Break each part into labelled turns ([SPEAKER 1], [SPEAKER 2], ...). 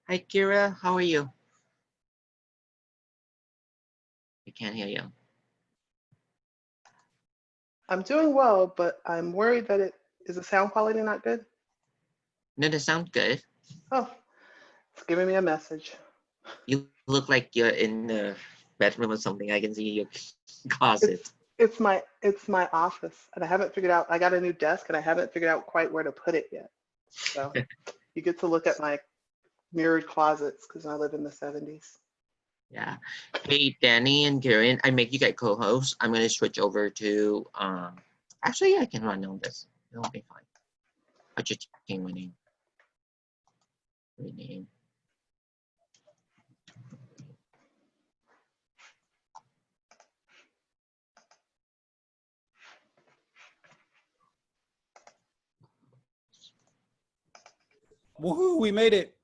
[SPEAKER 1] Hi, Kira. How are you? I can't hear you.
[SPEAKER 2] I'm doing well, but I'm worried that is the sound quality not good?
[SPEAKER 1] No, that sounds good.
[SPEAKER 2] Oh, it's giving me a message.
[SPEAKER 1] You look like you're in the bedroom or something. I can see your closet.
[SPEAKER 2] It's my office, and I haven't figured out. I got a new desk, and I haven't figured out quite where to put it yet. So you get to look at my mirrored closets because I live in the 70s.
[SPEAKER 1] Yeah. Hey, Danny and Karen, I make you guys co-hosts. I'm gonna switch over to actually I can run on this. It'll be fine. I just change my name. Rename.
[SPEAKER 3] Woohoo, we made it.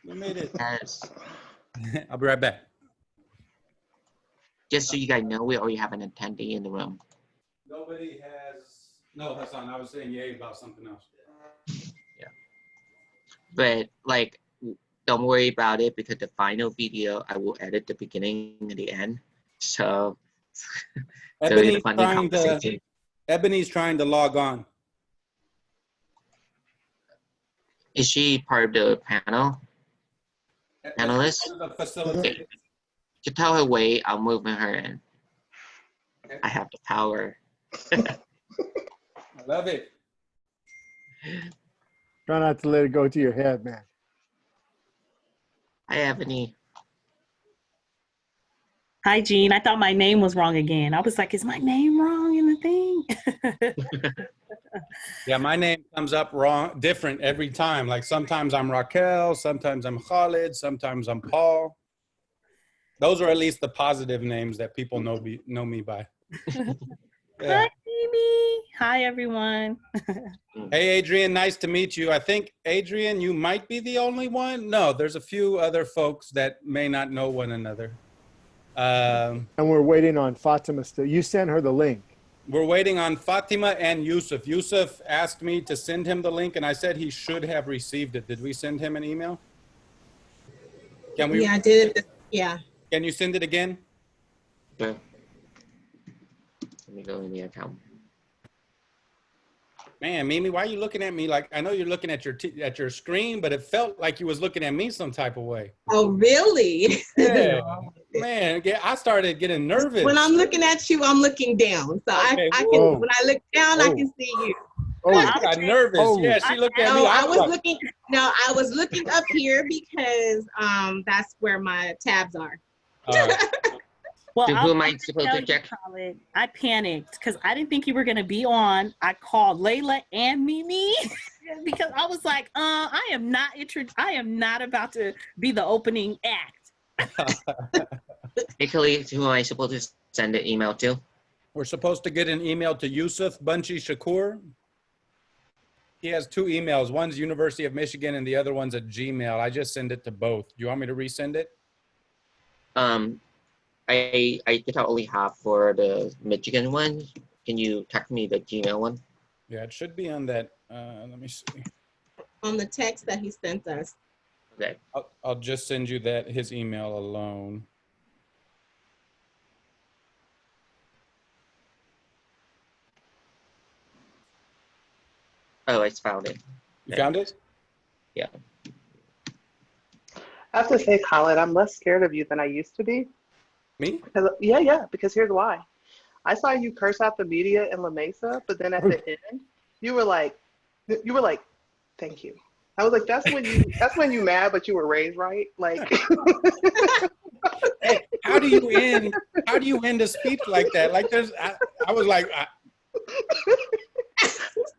[SPEAKER 3] We made it.
[SPEAKER 1] Yes.
[SPEAKER 3] I'll be right back.
[SPEAKER 1] Just so you guys know, we already have an attendee in the room.
[SPEAKER 3] Nobody has, no, Hassan, I was saying yay about something else.
[SPEAKER 1] Yeah. But like, don't worry about it because the final video, I will edit the beginning and the end. So,
[SPEAKER 3] Ebony's trying to log on.
[SPEAKER 1] Is she part of the panel? Panelist?
[SPEAKER 3] The facilitator.
[SPEAKER 1] Okay. To tell her wait, I'll move her in.
[SPEAKER 3] Okay.
[SPEAKER 1] I have the power.
[SPEAKER 3] I love it.
[SPEAKER 4] Try not to let it go to your head, man.
[SPEAKER 1] Hi, Ebony.
[SPEAKER 5] Hi, Jean. I thought my name was wrong again. I was like, is my name wrong in the thing?
[SPEAKER 3] Yeah, my name comes up wrong, different every time. Like sometimes I'm Raquel, sometimes I'm Khalid, sometimes I'm Paul. Those are at least the positive names that people know me by. Yeah.
[SPEAKER 5] Hi, Amy. Hi, everyone.
[SPEAKER 3] Hey, Adrian, nice to meet you. I think, Adrian, you might be the only one. No, there's a few other folks that may not know one another.
[SPEAKER 4] And we're waiting on Fatima still. You sent her the link.
[SPEAKER 3] We're waiting on Fatima and Yusuf. Yusuf asked me to send him the link, and I said he should have received it. Did we send him an email? Can we?
[SPEAKER 6] Yeah, I did. Yeah.
[SPEAKER 3] Can you send it again?
[SPEAKER 1] Sure. Let me go in the account.
[SPEAKER 3] Man, Mimi, why are you looking at me like, I know you're looking at your screen, but it felt like you was looking at me some type of way.
[SPEAKER 6] Oh, really?
[SPEAKER 3] Yeah. Man, I started getting nervous.
[SPEAKER 6] When I'm looking at you, I'm looking down. So
[SPEAKER 3] Okay.
[SPEAKER 6] I can, when I look down, I can see you.
[SPEAKER 3] Oh, I got nervous.
[SPEAKER 4] Oh.
[SPEAKER 3] Yeah, she looked at me.
[SPEAKER 6] No, I was looking up here because that's where my tabs are.
[SPEAKER 5] Well,
[SPEAKER 1] Who am I supposed to check?
[SPEAKER 5] Colin, I panicked because I didn't think you were going to be on. I called Layla and Mimi because I was like, I am not about to be the opening act.
[SPEAKER 1] Hey, Khalid, who am I supposed to send an email to?
[SPEAKER 3] We're supposed to get an email to Yusuf Bunchi Shakur. He has two emails. One's University of Michigan and the other one's at Gmail. I just send it to both. Do you want me to resend it?
[SPEAKER 1] I think I only have for the Michigan one. Can you text me the Gmail one?
[SPEAKER 3] Yeah, it should be on that. Let me see.
[SPEAKER 6] On the text that he sent us.
[SPEAKER 1] Okay.
[SPEAKER 3] I'll just send you his email alone.
[SPEAKER 1] Oh, I found it.
[SPEAKER 3] You found it?
[SPEAKER 1] Yeah.
[SPEAKER 2] I have to say, Khalid, I'm less scared of you than I used to be.
[SPEAKER 3] Me?
[SPEAKER 2] Because here's why. I saw you curse out the media in La Mesa, but then at the end, you were like, thank you. I was like, that's when you mad, but you were raised right. Like,
[SPEAKER 3] hey, how do you end a speech like that? Like I was like,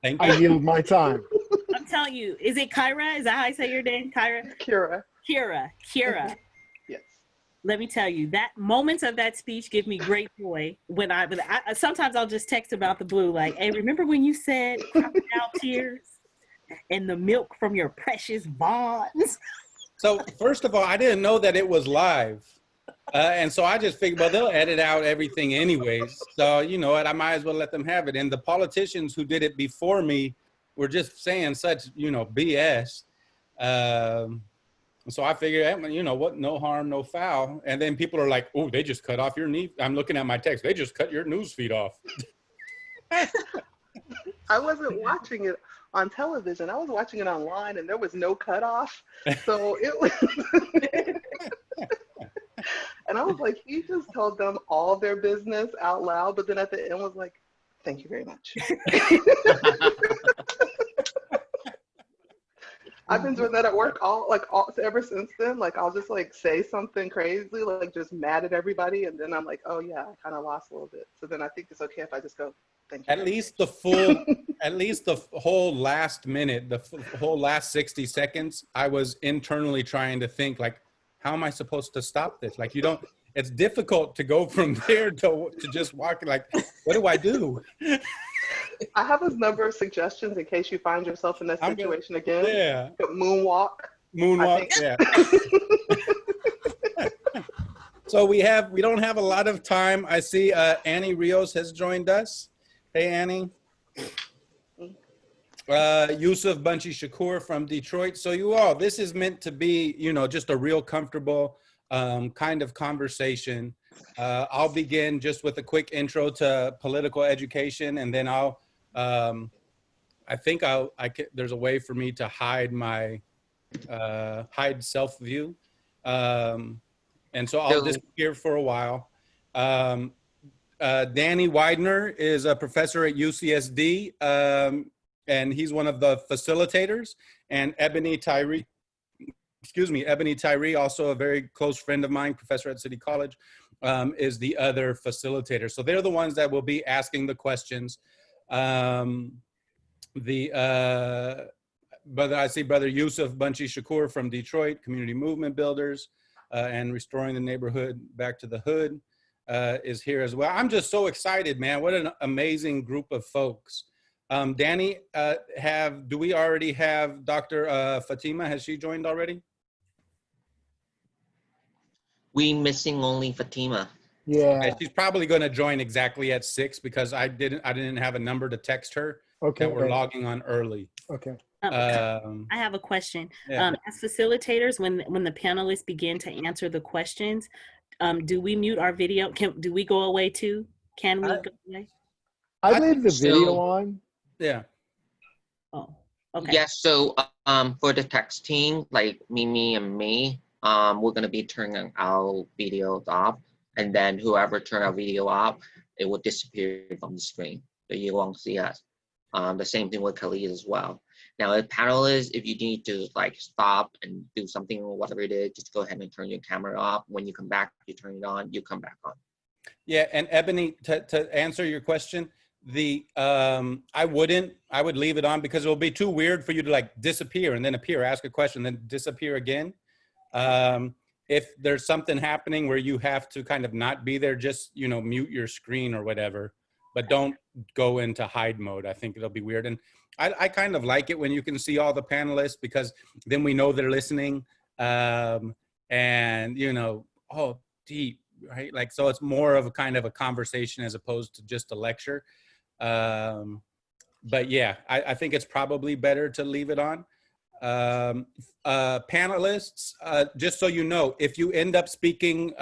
[SPEAKER 3] thank you.
[SPEAKER 4] I yield my time.
[SPEAKER 5] I'm telling you, is it Kyra? Is that how I say your name? Kyra?
[SPEAKER 2] Kira.
[SPEAKER 5] Kyra.
[SPEAKER 2] Yes.
[SPEAKER 5] Let me tell you, that moments of that speech give me great joy. When I sometimes I'll just text about the blue, like, hey, remember when you said crocodile tears and the milk from your precious bonds?
[SPEAKER 3] So first of all, I didn't know that it was live. And so I just figured, well, they'll edit out everything anyways. So you know what, I might as well let them have it. And the politicians who did it before me were just saying such, BS. So I figured, you know what, no harm, no foul. And then people are like, oh, they just cut off your knee. I'm looking at my text. They just cut your news feed off.
[SPEAKER 2] I wasn't watching it on television. I was watching it online, and there was no cutoff. So it was, and I was like, he just told them all their business out loud, but then at the end was like, thank you very much. I've been doing that at work ever since then. Like, I'll just like say something crazy, like just mad at everybody, and then I'm like, oh yeah, I kind of lost a little bit. So then I think it's okay if I just go, thank you.
[SPEAKER 3] At least the full, at least the whole last minute, the whole last 60 seconds, I was internally trying to think like, how am I supposed to stop this? Like, you don't, it's difficult to go from there to just walking like, what do I do?
[SPEAKER 2] I have a number of suggestions in case you find yourself in that situation again.
[SPEAKER 3] Yeah.
[SPEAKER 2] Moonwalk.
[SPEAKER 3] Moonwalk, yeah. So we don't have a lot of time. I see Annie Rios has joined us. Hey, Annie. Yusuf Bunchy Shakur from Detroit. So you all, this is meant to be, you know, just a real comfortable kind of conversation. I'll begin just with a quick intro to political education, and then I'll, I think there's a way for me to hide my, hide self-view. And so I'll disappear for a while. Danny Widener is a professor at UCSD, and he's one of the facilitators. And Ebony Tyree, also a very close friend of mine, professor at City College, is the other facilitator. So they're the ones that will be asking the questions. Brother, I see Brother Yusuf Bunchy Shakur from Detroit, Community Movement Builders, and Restoring the Neighborhood Back to the Hood is here as well. I'm just so excited, man. What an amazing group of folks. Danny, do we already have Dr. Fatima? Has she joined already?
[SPEAKER 1] We missing only Fatima.
[SPEAKER 4] Yeah.
[SPEAKER 3] Okay, she's probably going to join exactly at 6 because I didn't have a number to text her.
[SPEAKER 4] Okay.
[SPEAKER 3] That we're logging on early.
[SPEAKER 4] Okay.
[SPEAKER 5] I have a question.
[SPEAKER 3] Yeah.
[SPEAKER 5] As facilitators, when the panelists begin to answer the questions, do we mute our video? Do we go away too? Can we go away?
[SPEAKER 4] I leave the video on.
[SPEAKER 3] Yeah.
[SPEAKER 5] Oh, okay.
[SPEAKER 1] Yes, so for the texting, like Mimi and me, we're gonna be turning our videos off, and then whoever turn our video off, it will disappear from the screen, so you won't see us. The same thing with Khalid as well. Now, as panelists, if you need to like stop and do something or whatever it is, just go ahead and turn your camera off. When you come back, you turn it on, you come back on.
[SPEAKER 3] Yeah, and Ebony, to answer your question, I would leave it on because it'll be too weird for you to like disappear and then appear, ask a question, then disappear again. If there's something happening where you have to kind of not be there, just, you know, mute your screen or whatever, but don't go into hide mode. I think it'll be weird. And I kind of like it when you can see all the panelists because then we know they're listening. And, you know, oh, deep, right? Like, so it's more of a kind of a conversation as opposed to just a lecture. But yeah, I think it's probably better to leave it on. Panelists, just so you know, if you end up speaking,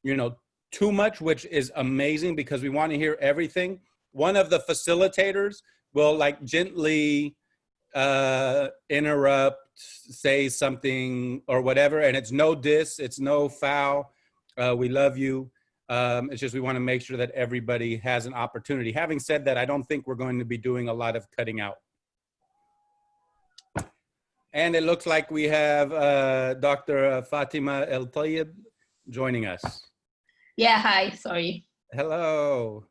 [SPEAKER 3] you know, too much, which is amazing because we want to hear everything, one of the facilitators will like gently interrupt, say something or whatever, and it's no diss, it's no foul. We love you. It's just we want to make sure that everybody has an opportunity. Having said that, I don't think we're going to be doing a lot of cutting out. And it looks like we have Dr. Fatima El Tayyib joining us.
[SPEAKER 7] Yeah, hi, sorry.
[SPEAKER 3] Hello.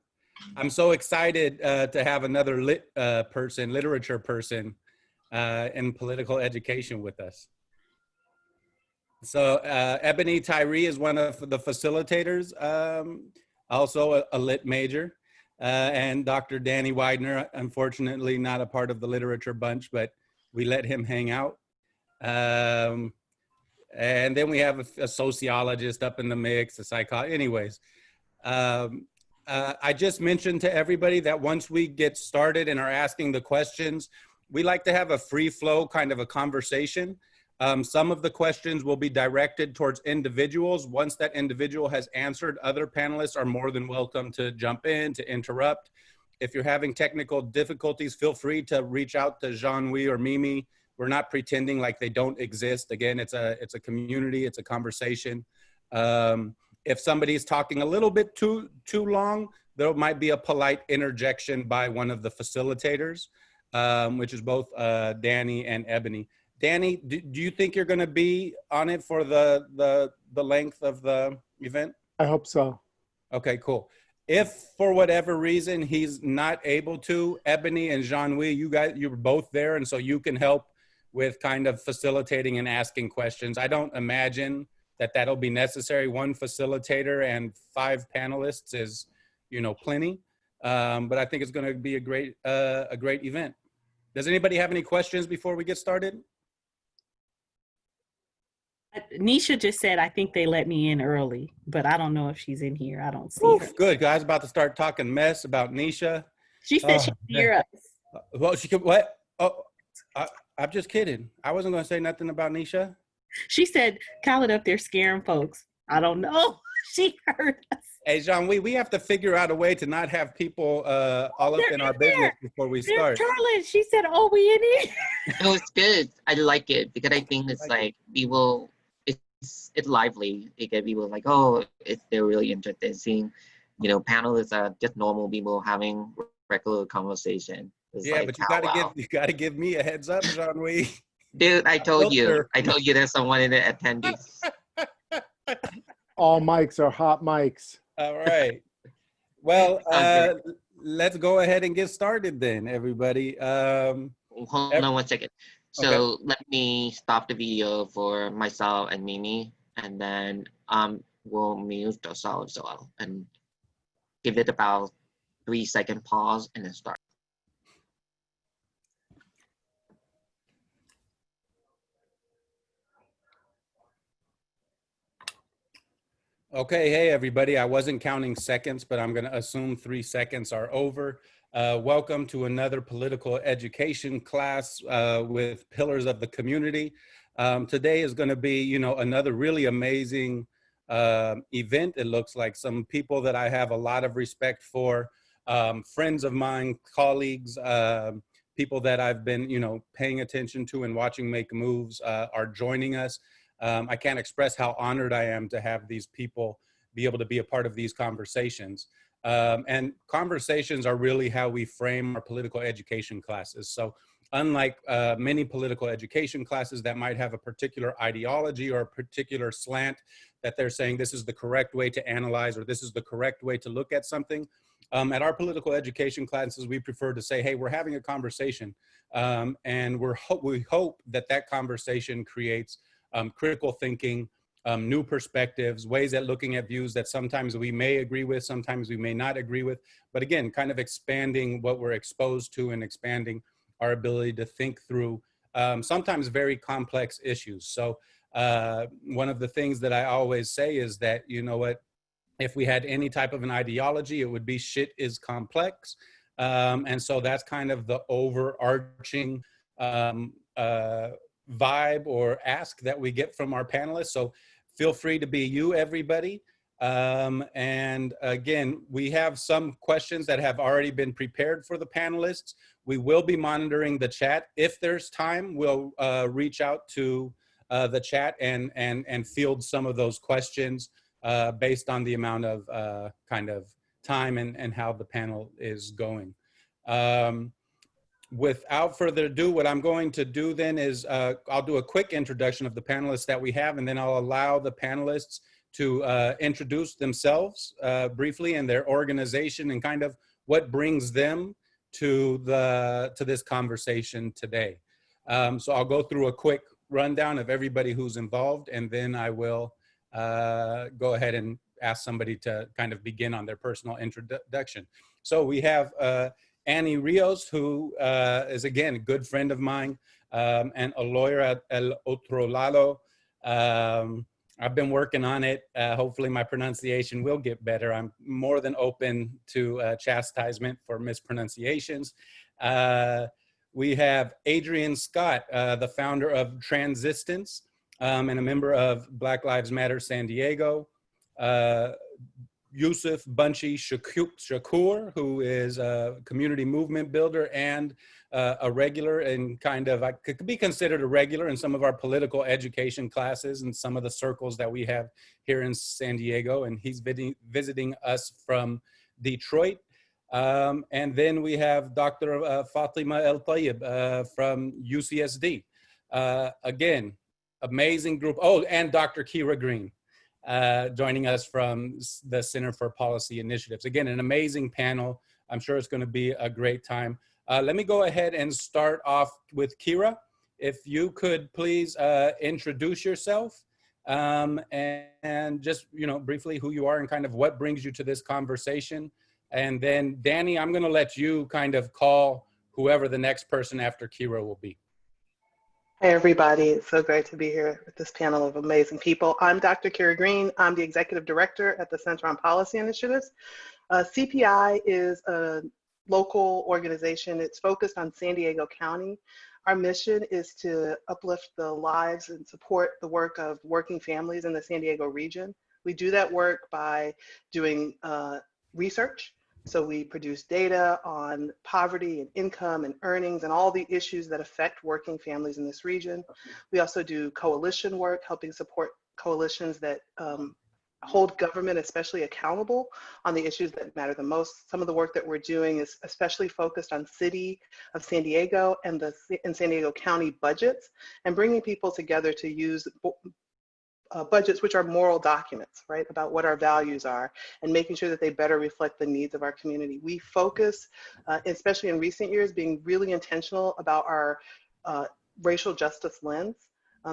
[SPEAKER 3] I'm so excited to have another literature person in political education with us. So Ebony Tyree is one of the facilitators, also a lit major. And Dr. Danny Widener, unfortunately not a part of the literature bunch, but we let him hang out. And then we have a sociologist up in the mix, a psychologist. Anyways, I just mentioned to everybody that once we get started and are asking the questions, we like to have a free flow kind of a conversation. Some of the questions will be directed towards individuals. Once that individual has answered, other panelists are more than welcome to jump in, to interrupt. If you're having technical difficulties, feel free to reach out to Jean-Louis or Mimi. We're not pretending like they don't exist. Again, it's a community, it's a conversation. If somebody's talking a little bit too long, there might be a polite interjection by one of the facilitators, which is both Danny and Ebony. Danny, do you think you're going to be on it for the length of the event?
[SPEAKER 4] I hope so.
[SPEAKER 3] Okay, cool. If for whatever reason he's not able to, Ebony and Jean-Louis, you were both there, and so you can help with kind of facilitating and asking questions. I don't imagine that that'll be necessary. One facilitator and 5 panelists is, plenty. But I think it's going to be a great event. Does anybody have any questions before we get started?
[SPEAKER 5] Nisha just said, I think they let me in early, but I don't know if she's in here. I don't see her.
[SPEAKER 3] Good, guys. About to start talking mess about Nisha.
[SPEAKER 5] She said she could hear us.
[SPEAKER 3] Well, she could, what? Oh, I'm just kidding. I wasn't going to say nothing about Nisha.
[SPEAKER 5] She said, Khaled up there scaring folks. I don't know. She heard us.
[SPEAKER 3] Hey, Jean-Louis, we have to figure out a way to not have people all up in our business before we start.
[SPEAKER 5] Charlotte, she said, oh, we in here.
[SPEAKER 1] No, it's good. I like it because I think it's like people, it's lively. Because people are like, oh, they're really interested in seeing, panelists are just normal people having regular conversation. It's
[SPEAKER 3] yeah,
[SPEAKER 1] like,
[SPEAKER 3] but you gotta give me a heads up, Jean-Louis.
[SPEAKER 1] Dude, I told you there's someone in the attendees.
[SPEAKER 4] All mics are hot mics.
[SPEAKER 3] All right. Well, let's go ahead and get started then, everybody.
[SPEAKER 1] Hold on 1 second. So Let me stop the video for myself and Mimi, and then we'll mute ourselves as well and give it about 3-second pause and then start.
[SPEAKER 3] Okay, hey everybody, I wasn't counting seconds, but I'm gonna assume 3 seconds are over. Welcome to another political education class with Pillars of the Community. Today is gonna be, another really amazing event. It looks like some people that I have a lot of respect for, friends of mine, colleagues, people that I've been, paying attention to and watching make moves are joining us. I can't express how honored I am to have these people be able to be a part of these conversations. And conversations are really how we frame our political education classes. So unlike many political education classes that might have a particular ideology or a particular slant that they're saying this is the correct way to analyze or this is the correct way to look at something, at our political education classes, we prefer to say, hey, we're having a conversation. And we hope that that conversation creates critical thinking, new perspectives, ways at looking at views that sometimes we may agree with, sometimes we may not agree with, but again, kind of expanding what we're exposed to and expanding our ability to think through sometimes very complex issues. So one of the things that I always say is that, if we had any type of an ideology, it would be shit is complex. And so that's kind of the overarching vibe or ask that we get from our panelists. So feel free to be you, everybody. And again, we have some questions that have already been prepared for the panelists. We will be monitoring the chat. If there's time, we'll reach out to the chat and field some of those questions based on the amount of kind of time and how the panel is going. Without further ado, what I'm going to do then is I'll do a quick introduction of the panelists that we have, and then I'll allow the panelists to introduce themselves briefly and their organization and kind of what brings them to this conversation today. So I'll go through a quick rundown of everybody who's involved, and then I will go ahead and ask somebody to kind of begin on their personal introduction. So we have Annie Rios, who is, again, a good friend of mine and a lawyer at El Otro Lado. I've been working on it. Hopefully my pronunciation will get better. I'm more than open to chastisement for mispronunciations. We have Adrian Scott, the founder of Transistence and a member of Black Lives Matter San Diego. Yusuf Bunchy Shakur, who is a community movement builder and a regular and kind of, I could be considered a regular in some of our political education classes and some of the circles that we have here in San Diego. And he's visiting us from Detroit. And then we have Dr. Fatima El Tayyib from UCSD. Again, amazing group. Oh, and Dr. Kira Green. Joining us from the Center for Policy Initiatives. Again, an amazing panel. I'm sure it's going to be a great time. Let me go ahead and start off with Kira. If you could please introduce yourself and just, briefly who you are and kind of what brings you to this conversation. And then Danny, I'm going to let you kind of call whoever the next person after Kira will be.
[SPEAKER 2] Hey everybody, it's so great to be here with this panel of amazing people. I'm Dr. Kira Green. I'm the Executive Director at the Center on Policy Initiatives. CPI is a local organization. It's focused on San Diego County. Our mission is to uplift the lives and support the work of working families in the San Diego region. We do that work by doing research. So we produce data on poverty and income and earnings and all the issues that affect working families in this region. We also do coalition work, helping support coalitions that hold government especially accountable on the issues that matter the most. Some of the work that we're doing is especially focused on City of San Diego and San Diego County budgets and bringing people together to use budgets, which are moral documents, right, about what our values are and making sure that they better reflect the needs of our community. We focus, especially in recent years, being really intentional about our racial justice lens,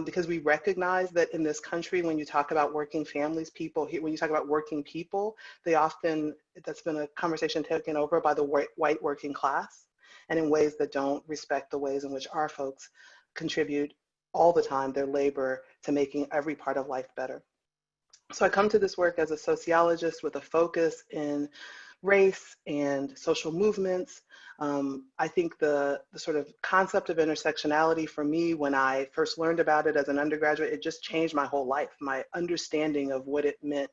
[SPEAKER 2] because we recognize that in this country, when you talk about working families, when you talk about working people, that's been a conversation taken over by the white working class and in ways that don't respect the ways in which our folks contribute all the time their labor to making every part of life better. So I come to this work as a sociologist with a focus in race and social movements. I think the sort of concept of intersectionality for me, when I first learned about it as an undergraduate, it just changed my whole life, my understanding of what it meant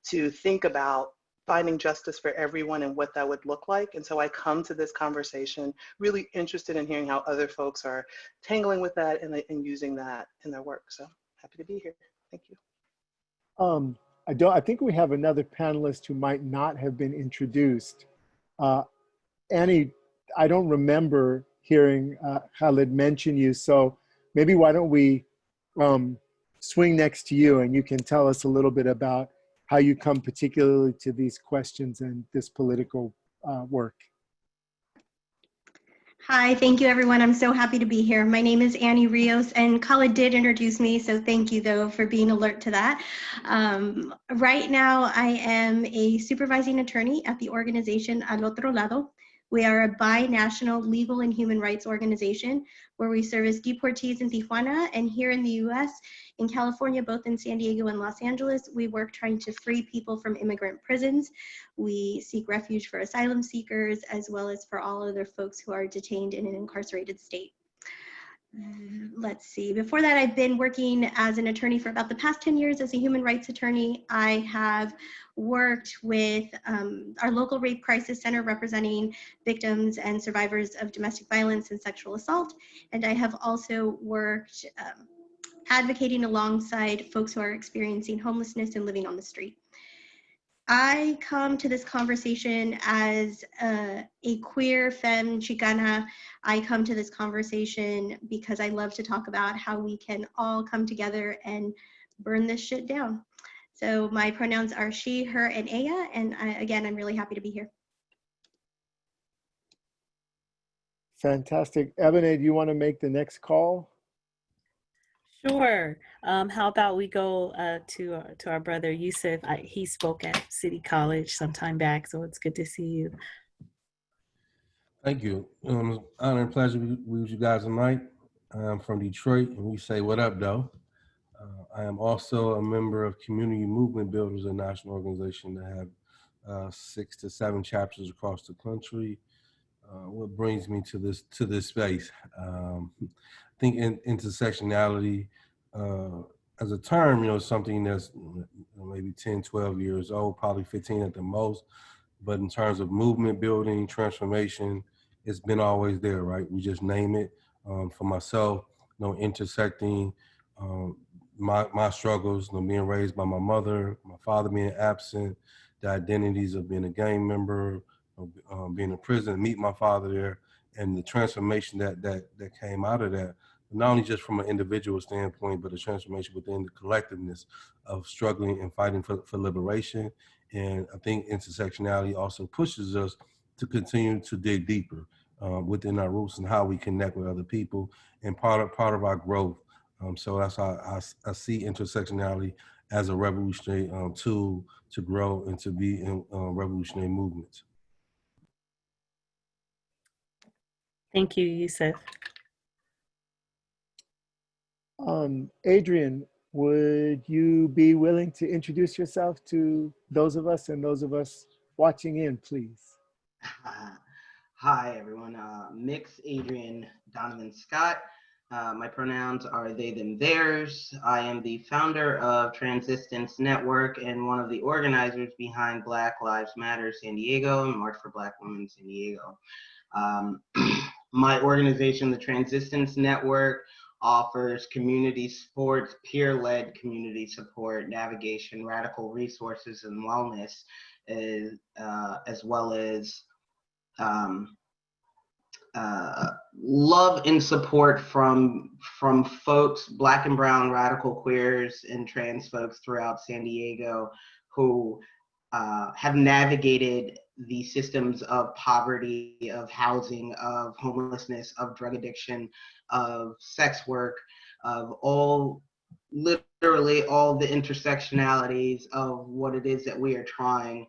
[SPEAKER 2] to think about finding justice for everyone and what that would look like. And so I come to this conversation really interested in hearing how other folks are tangling with that and using that in their work. So happy to be here. Thank you.
[SPEAKER 4] I think we have another panelist who might not have been introduced. Annie, I don't remember hearing Khalid mention you, so maybe why don't we swing next to you and you can tell us a little bit about how you come particularly to these questions and this political work.
[SPEAKER 8] Hi, thank you everyone. I'm so happy to be here. My name is Annie Rios and Khalid did introduce me, so thank you though for being alert to that. Right now I am a supervising attorney at the organization Al Otro Lado. We are a bi-national legal and human rights organization where we service deportees in Tijuana and here in the US, in California, both in San Diego and Los Angeles, we work trying to free people from immigrant prisons. We seek refuge for asylum seekers as well as for all other folks who are detained in an incarcerated state. Let's see, before that I've been working as an attorney for about the past 10 years as a human rights attorney. I have worked with our local rape crisis center representing victims and survivors of domestic violence and sexual assault. And I have also worked advocating alongside folks who are experiencing homelessness and living on the street. I come to this conversation as a queer femme Chicana. I come to this conversation because I love to talk about how we can all come together and burn this shit down. So my pronouns are she, her, and ella, and again, I'm really happy to be here.
[SPEAKER 4] Fantastic. Ebony, do you want to make the next call?
[SPEAKER 5] Sure. How about we go to our brother Yusuf? He spoke at City College some time back, so it's good to see you.
[SPEAKER 9] Thank you. Honor and pleasure to be with you guys tonight. I'm from Detroit, and we say what up, though. I am also a member of Community Movement Builders, a national organization that have 6 to 7 chapters across the country. what brings me to this space. I think intersectionality as a term, something that's maybe 10, 12 years old, probably 15 at the most. But in terms of movement building, transformation, it's been always there, right? We just name it. For myself, intersecting my struggles, being raised by my mother, my father being absent, the identities of being a gang member, being in prison, meet my father there, and the transformation that came out of that, not only just from an individual standpoint, but a transformation within the collectiveness of struggling and fighting for liberation. And I think intersectionality also pushes us to continue to dig deeper within our roots and how we connect with other people, and part of our growth. So that's how I see intersectionality as a revolutionary tool to grow and to be in revolutionary movements.
[SPEAKER 5] Thank you, Yusuf.
[SPEAKER 4] Adrian, would you be willing to introduce yourself to those of us watching in, please?
[SPEAKER 10] Hi, everyone. Mix Adrian Donovan Scott. My pronouns are they, them, theirs. I am the founder of Transistence Network and one of the organizers behind Black Lives Matter San Diego and March for Black Women San Diego. My organization, the Transistence Network, offers community sports, peer-led community support, navigation, radical resources, and wellness, as well as love and support from folks, Black and brown radical queers and trans folks throughout San Diego who have navigated the systems of poverty, of housing, of homelessness, of drug addiction, of sex work, of literally all the intersectionalities of what it is that we are trying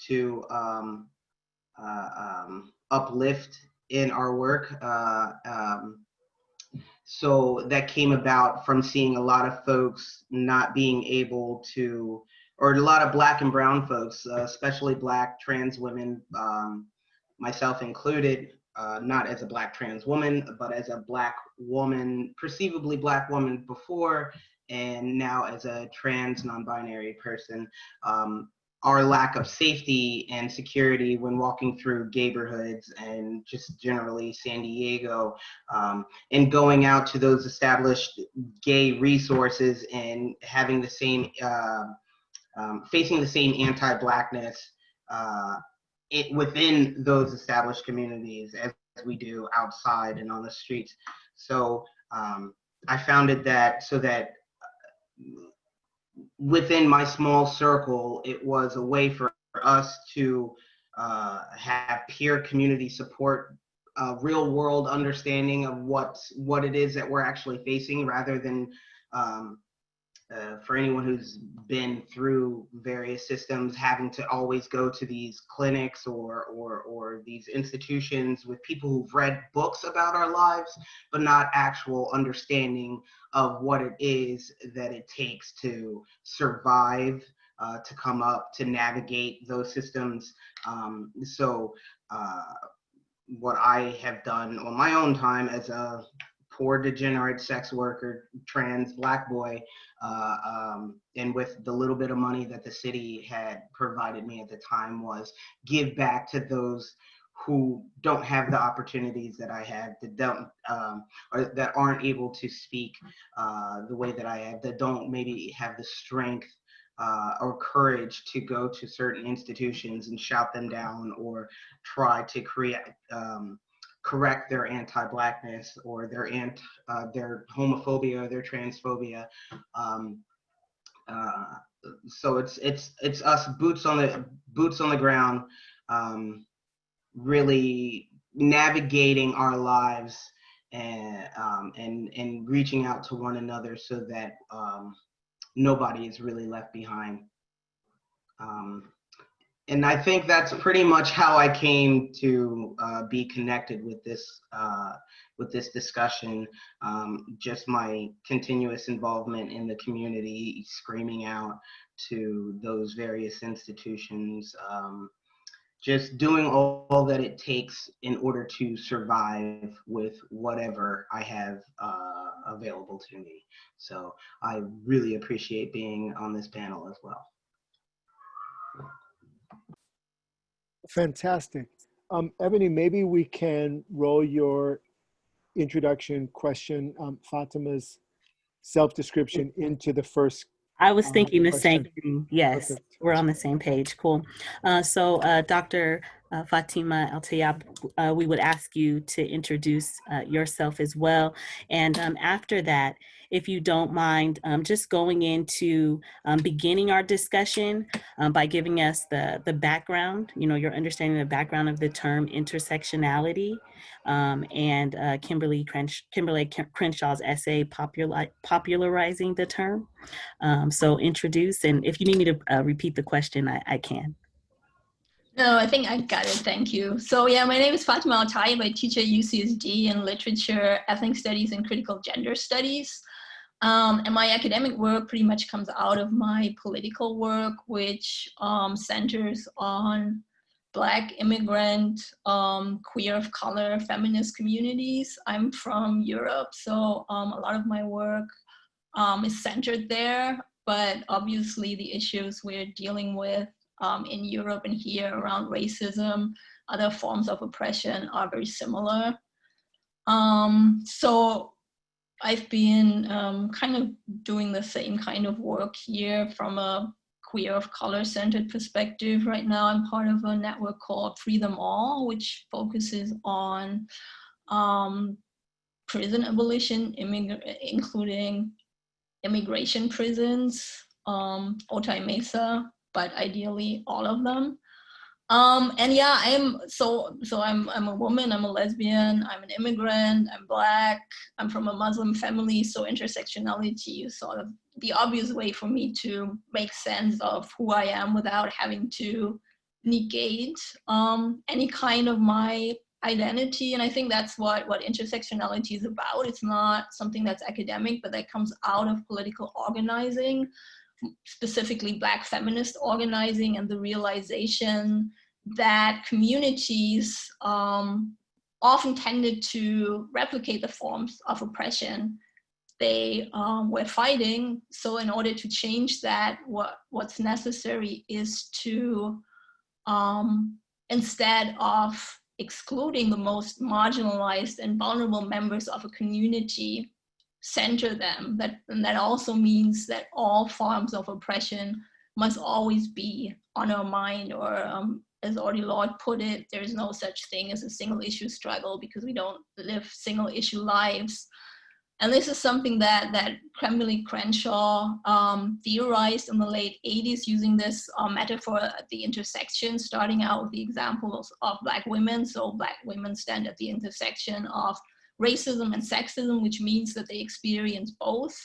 [SPEAKER 10] to uplift in our work. So that came about from seeing a lot of folks not being able to, or a lot of Black and brown folks, especially Black trans women, myself included, not as a Black trans woman, but as a Black woman, perceivably Black woman before, and now as a trans non-binary person. Our lack of safety and security when walking through neighborhoods and just generally San Diego, and going out to those established gay resources and having the same, facing the same anti-Blackness within those established communities as we do outside and on the streets. So I founded that so that within my small circle, it was a way for us to have peer community support, real world understanding of what it is that we're actually facing, rather than for anyone who's been through various systems, having to always go to these clinics or these institutions with people who've read books about our lives, but not actual understanding of what it is that it takes to survive, to come up, to navigate those systems. So what I have done on my own time as a poor, degenerate sex worker, trans Black boy, and with the little bit of money that the city had provided me at the time, was give back to those who don't have the opportunities that I have, that don't, or that aren't able to speak the way that I have, that don't maybe have the strength or courage to go to certain institutions and shout them down, or try to correct their anti-Blackness or their homophobia or their transphobia. So it's us boots on the ground, really navigating our lives and reaching out to one another so that nobody is really left behind. And I think that's pretty much how I came to be connected with this discussion. Just my continuous involvement in the community, screaming out to those various institutions, just doing all that it takes in order to survive with whatever I have available to me. So I really appreciate being on this panel as well.
[SPEAKER 4] Fantastic. Ebony, maybe we can roll your introduction question, Fatima's self-description into the first.
[SPEAKER 5] I was thinking the
[SPEAKER 4] question.
[SPEAKER 5] same thing. Yes,
[SPEAKER 4] Perfect.
[SPEAKER 5] we're on the same page. Cool. So Dr. Fatima El-Tayeb, we would ask you to introduce yourself as well. And after that, if you don't mind, just going into beginning our discussion by giving us the background, your understanding of the background of the term intersectionality, and Kimberly Crenshaw's essay popularizing the term. So introduce, and if you need me to repeat the question, I can.
[SPEAKER 7] No, I think I got it. Thank you. So yeah, my name is Fatima El-Tayeb. I teach at UCSD in literature, ethnic studies, and critical gender studies. And my academic work pretty much comes out of my political work, which centers on Black, immigrant, queer of color, feminist communities. I'm from Europe, so a lot of my work is centered there, but obviously the issues we're dealing with in Europe and here around racism, other forms of oppression are very similar. So I've been kind of doing the same kind of work here from a queer of color centered perspective. Right now I'm part of a network called Free Them All, which focuses on prison abolition, including immigration prisons, Otay Mesa, but ideally all of them. And yeah, I'm a woman, I'm a lesbian, I'm an immigrant, I'm Black, I'm from a Muslim family, so intersectionality is sort of the obvious way for me to make sense of who I am without having to negate any kind of my identity. And I think that's what intersectionality is about. It's not something that's academic, but that comes out of political organizing, specifically Black feminist organizing, and the realization that communities often tended to replicate the forms of oppression they were fighting. So in order to change that, what's necessary is to, instead of excluding the most marginalized and vulnerable members of a community, center them. And that also means that all forms of oppression must always be on our mind, or as Audre Lorde put it, there is no such thing as a single issue struggle because we don't live single issue lives. And this is something that Kimberly Crenshaw theorized in the late 80s using this metaphor at the intersection, starting out with the examples of Black women. So Black women stand at the intersection of racism and sexism, which means that they experience both,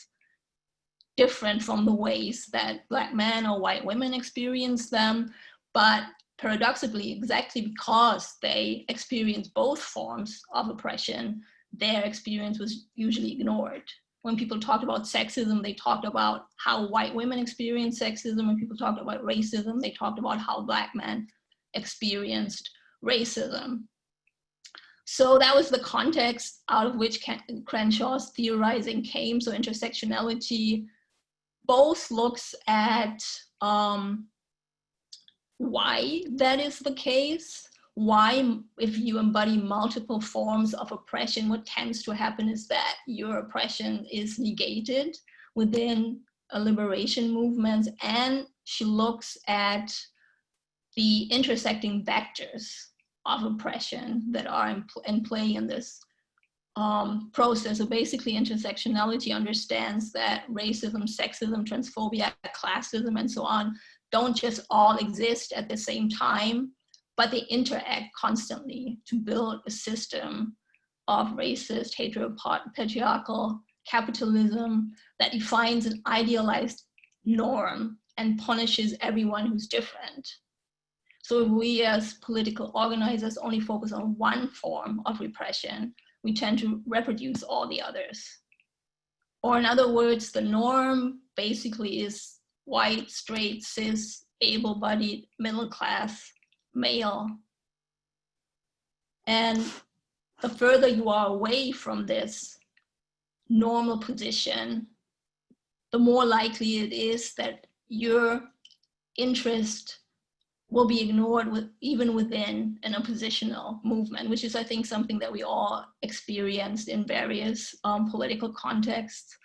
[SPEAKER 7] different from the ways that Black men or white women experience them. But paradoxically, exactly because they experience both forms of oppression, their experience was usually ignored. When people talked about sexism, they talked about how white women experience sexism. When people talked about racism, they talked about how Black men experienced racism. So that was the context out of which Crenshaw's theorizing came. So intersectionality both looks at why that is the case. Why, if you embody multiple forms of oppression, what tends to happen is that your oppression is negated within a liberation movement. And she looks at the intersecting vectors of oppression that are in play in this process. So basically intersectionality understands that racism, sexism, transphobia, classism, and so on don't just all exist at the same time, but they interact constantly to build a system of racist, heteropatriarchal capitalism that defines an idealized norm and punishes everyone who's different. So if we as political organizers only focus on one form of repression, we tend to reproduce all the others. Or in other words, the norm basically is white, straight, cis, able-bodied, middle class male. And the further you are away from this normal position, the more likely it is that your interest will be ignored even within an oppositional movement, which is, I think, something that we all experienced in various political contexts.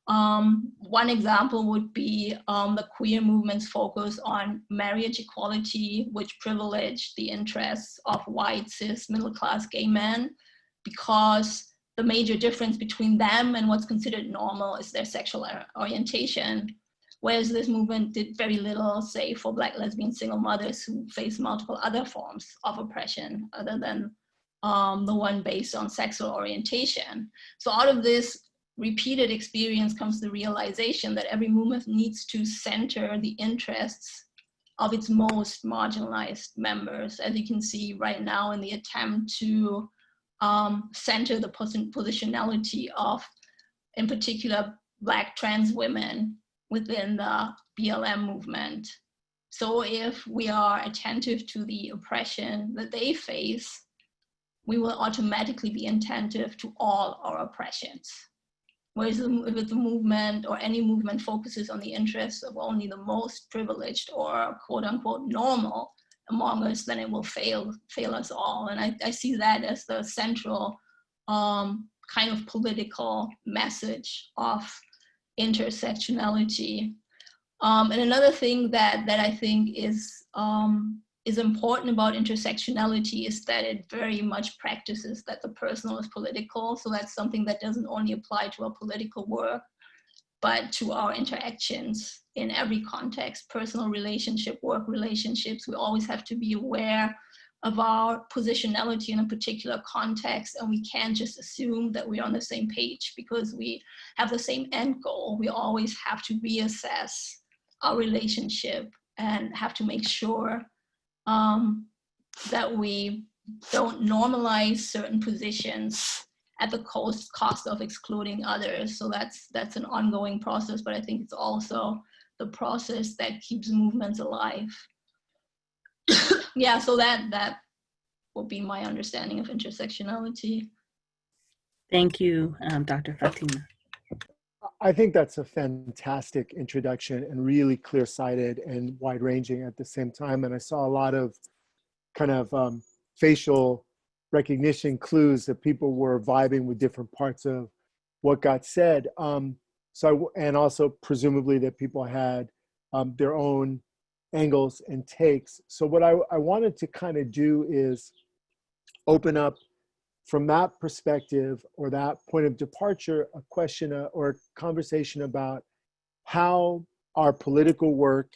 [SPEAKER 7] One example would be the queer movement's focus on marriage equality, which privileged the interests of white, cis, middle-class gay men, because the major difference between them and what's considered normal is their sexual orientation. Whereas this movement did very little, say, for Black lesbian single mothers who face multiple other forms of oppression other than the one based on sexual orientation. So out of this repeated experience comes the realization that every movement needs to center the interests of its most marginalized members, as you can see right now in the attempt to center the positionality of, in particular, Black trans women within the BLM movement. So if we are attentive to the oppression that they face, we will automatically be attentive to all our oppressions. Whereas if it's a movement or any movement focuses on the interests of only the most privileged or quote unquote normal among us, then it will fail us all. And I see that as the central kind of political message of intersectionality. And another thing that I think is important about intersectionality is that it very much practices that the personal is political. So that's something that doesn't only apply to our political work, but to our interactions in every context, personal relationship, work relationships. We always have to be aware of our positionality in a particular context, and we can't just assume that we're on the same page because we have the same end goal. We always have to reassess our relationship and have to make sure that we don't normalize certain positions at the cost of excluding others. So that's an ongoing process, but I think it's also the process that keeps movements alive. Yeah, so that will be my understanding of intersectionality.
[SPEAKER 5] Thank you, Dr. Fatima.
[SPEAKER 4] I think that's a fantastic introduction and really clear-sighted and wide-ranging at the same time. And I saw a lot of kind of facial recognition clues that people were vibing with different parts of what got said. And also presumably that people had their own angles and takes. So what I wanted to kind of do is open up from that perspective or that point of departure, a question or a conversation about how our political work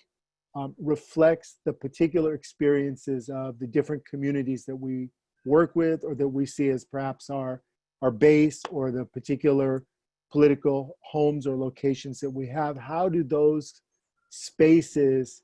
[SPEAKER 4] reflects the particular experiences of the different communities that we work with or that we see as perhaps our base or the particular political homes or locations that we have. How do those spaces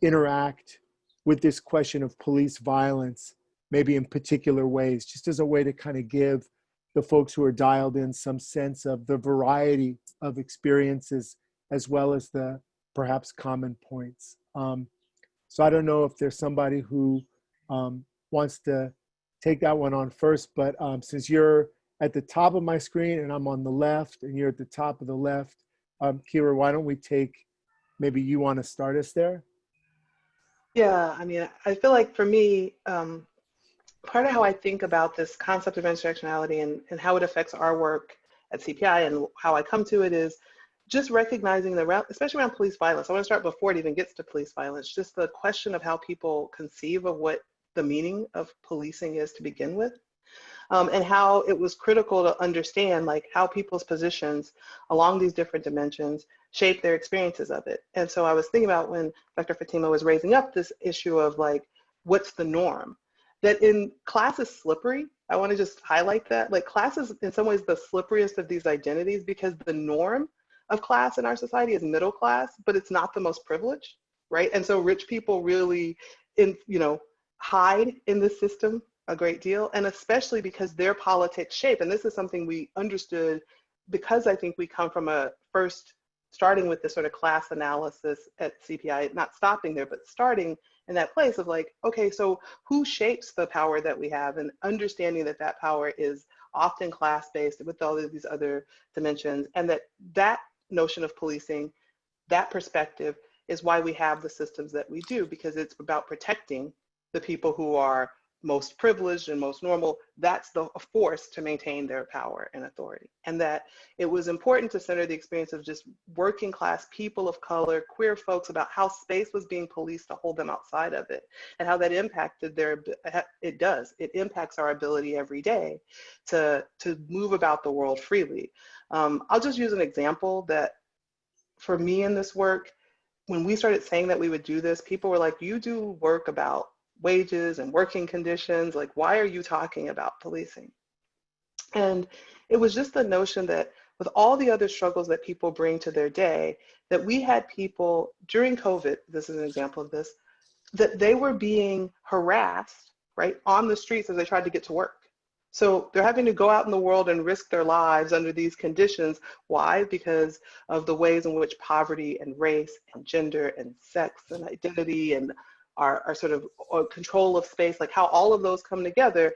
[SPEAKER 4] interact with this question of police violence, maybe in particular ways, just as a way to kind of give the folks who are dialed in some sense of the variety of experiences as well as the perhaps common points. So I don't know if there's somebody who wants to take that one on first, but since you're at the top of my screen and I'm on the left and you're at the top of the left, Kira, why don't we take, maybe you want to start us there?
[SPEAKER 2] Yeah, I mean, I feel like for me, part of how I think about this concept of intersectionality and how it affects our work at CPI and how I come to it is just recognizing that, especially around police violence, I want to start before it even gets to police violence, just the question of how people conceive of what the meaning of policing is to begin with, and how it was critical to understand like how people's positions along these different dimensions shape their experiences of it. And so I was thinking about when Dr. Fatima was raising up this issue of like, what's the norm? That in class is slippery. I want to just highlight that. Like class is in some ways the slipperiest of these identities because the norm of class in our society is middle class, but it's not the most privileged, right? And so rich people really, hide in this system a great deal, and especially because their politics shape, and this is something we understood because I think we come from a first starting with this sort of class analysis at CPI, not stopping there, but starting in that place of like, okay, so who shapes the power that we have, and understanding that that power is often class-based with all of these other dimensions, and that notion of policing, that perspective is why we have the systems that we do, because it's about protecting the people who are most privileged and most normal. That's the force to maintain their power and authority. And that it was important to center the experience of just working class people of color, queer folks, about how space was being policed to hold them outside of it, and how that impacted it impacts our ability every day to move about the world freely. I'll just use an example that for me in this work, when we started saying that we would do this, people were like, you do work about wages and working conditions, like why are you talking about policing? And it was just the notion that with all the other struggles that people bring to their day, that we had people during COVID, this is an example of this, that they were being harassed, right, on the streets as they tried to get to work. So they're having to go out in the world and risk their lives under these conditions. Why? Because of the ways in which poverty and race and gender and sex and identity and our sort of control of space, like how all of those come together.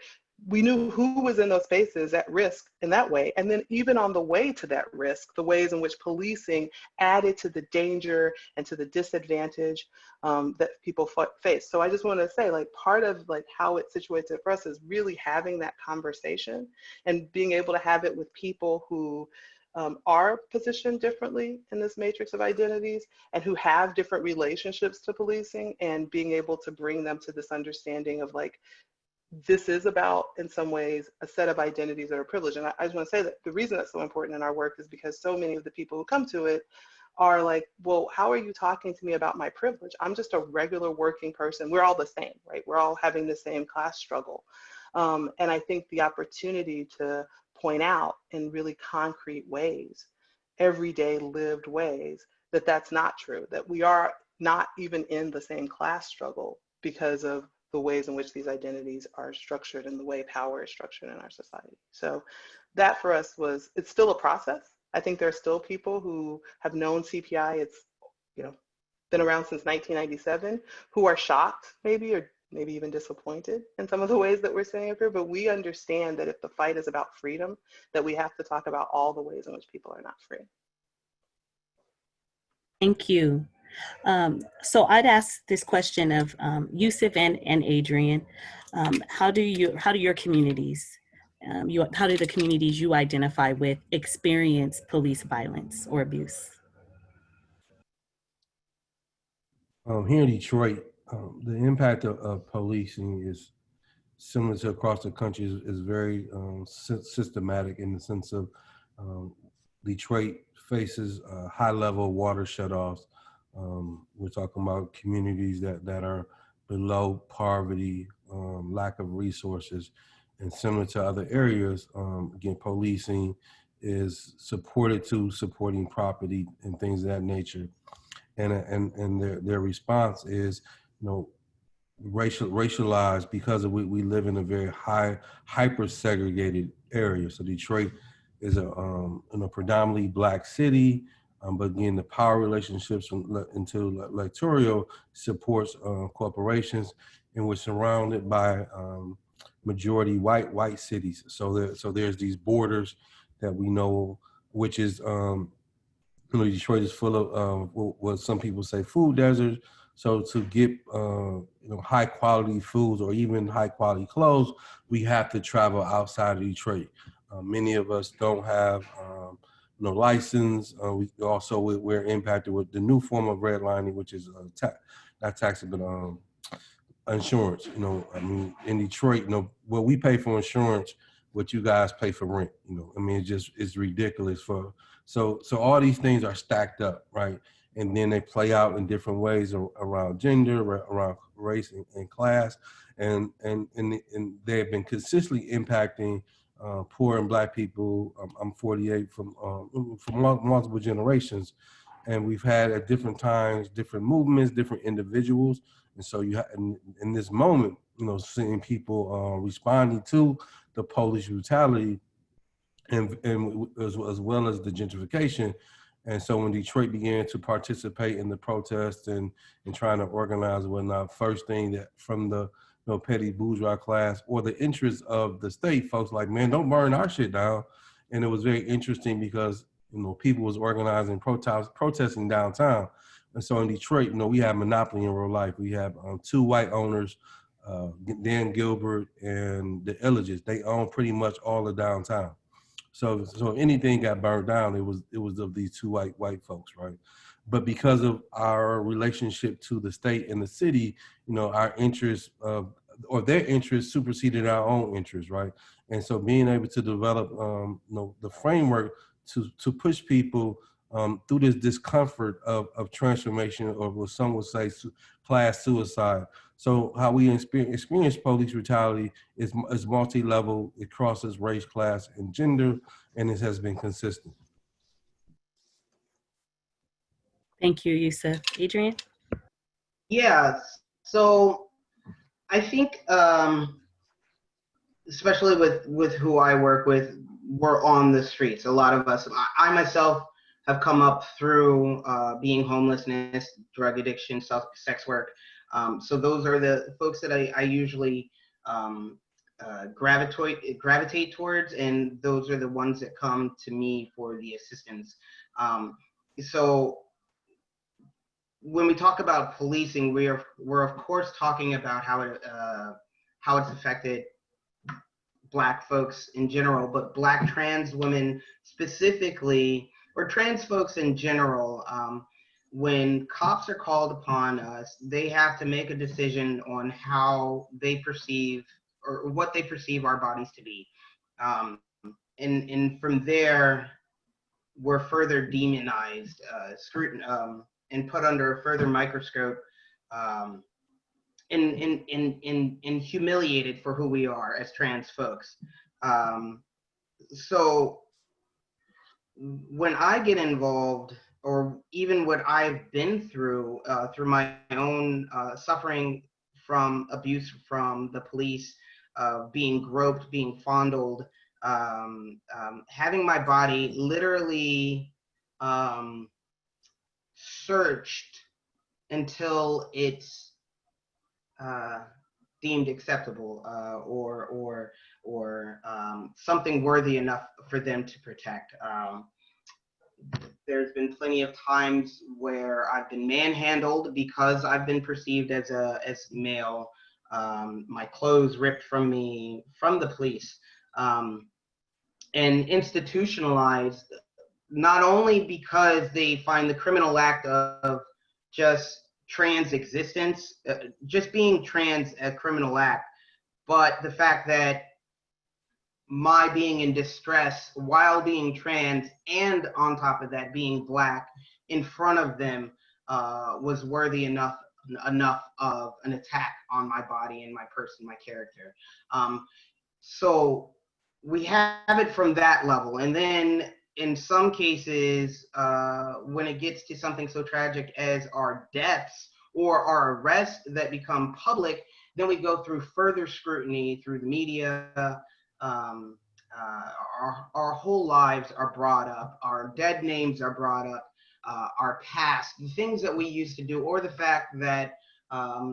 [SPEAKER 2] We knew who was in those spaces at risk in that way. And then even on the way to that risk, the ways in which policing added to the danger and to the disadvantage that people face. So I just want to say, like, part of like how it situates it for us is really having that conversation and being able to have it with people who are positioned differently in this matrix of identities and who have different relationships to policing, and being able to bring them to this understanding of like, this is about, in some ways, a set of identities that are privileged. And I just want to say that the reason that's so important in our work is because so many of the people who come to it are like, well, how are you talking to me about my privilege? I'm just a regular working person. We're all the same, right? We're all having the same class struggle. And I think the opportunity to point out in really concrete ways, everyday lived ways, that that's not true, that we are not even in the same class struggle because of the ways in which these identities are structured and the way power is structured in our society. So that for us was, it's still a process. I think there are still people who have known CPI, it's, you know, been around since 1997, who are shocked maybe, or maybe even disappointed in some of the ways that we're saying it here, but we understand that if the fight is about freedom, that we have to talk about all the ways in which people are not free.
[SPEAKER 5] Thank you. So I'd ask this question of Yusuf and Adrian. How do your communities, how do the communities you identify with experience police violence or abuse?
[SPEAKER 9] Here in Detroit, the impact of policing is similar to across the country, is very systematic in the sense of Detroit faces high level water shutoffs. We're talking about communities that are below poverty, lack of resources, and similar to other areas, again, policing is supporting property and things of that nature. And their response is, you know, racialized because we live in a very hyper segregated area. So Detroit is a predominantly Black city, but again, the power relationships into electoral supports corporations, and we're surrounded by majority white cities. So there's these borders that we know, which is you know, Detroit is full of what some people say food deserts. So to get you know, high quality foods or even high quality clothes, we have to travel outside of Detroit. Many of us don't have no license. We're impacted with the new form of redlining, which is not taxi, but insurance. You know, I mean, in Detroit, you know, what we pay for insurance, what you guys pay for rent. You know, I mean, it's ridiculous. So all these things are stacked up, right? And then they play out in different ways around gender, around race and class, and they have been consistently impacting poor and Black people. I'm 48 from multiple generations, and we've had at different times different movements, different individuals, and so in this moment, you know, seeing people responding to the police brutality, and as well as the gentrification, And so when Detroit began to participate in the protests and trying to organize and whatnot, first thing that from the petty bourgeois class or the interests of the state, folks like, man, don't burn our shit down. And it was very interesting because, people was organizing protesting downtown. And so in Detroit, we have monopoly in real life. We have 2 white owners, Dan Gilbert and the Illages. They own pretty much all of downtown. So anything got burned down, it was of these 2 white folks, right? But because of our relationship to the state and the city, our interests or their interests superseded our own interests, right? And so being able to develop the framework to push people through this discomfort of transformation, or what some would say class suicide. So how we experience police brutality is multi-level. It crosses race, class, and gender, and it has been consistent.
[SPEAKER 5] Thank you, Yusuf. Adrian?
[SPEAKER 10] Yeah, so I think, especially with who I work with, we're on the streets. A lot of us, I myself have come up through being homelessness, drug addiction, sex work. So those are the folks that I usually gravitate towards, and those are the ones that come to me for the assistance. So when we talk about policing, we're of course talking about how it's affected Black folks in general, but Black trans women specifically, or trans folks in general. When cops are called upon us, they have to make a decision on how they perceive or what they perceive our bodies to be. And from there, we're further demonized, and put under a further microscope, and humiliated for who we are as trans folks. So when I get involved, or even what I've been through my own suffering from abuse from the police, being groped, being fondled, having my body literally searched until it's deemed acceptable, or something worthy enough for them to protect. There's been plenty of times where I've been manhandled because I've been perceived as male, my clothes ripped from me from the police, and institutionalized, not only because they find the criminal act of just trans existence, just being trans a criminal act, but the fact that my being in distress while being trans, and on top of that being Black in front of them, was worthy enough of an attack on my body and my person, my character. So we have it from that level. And then in some cases, when it gets to something so tragic as our deaths or our arrests that become public, then we go through further scrutiny through the media. Our whole lives are brought up, our dead names are brought up, our past, the things that we used to do, or the fact that,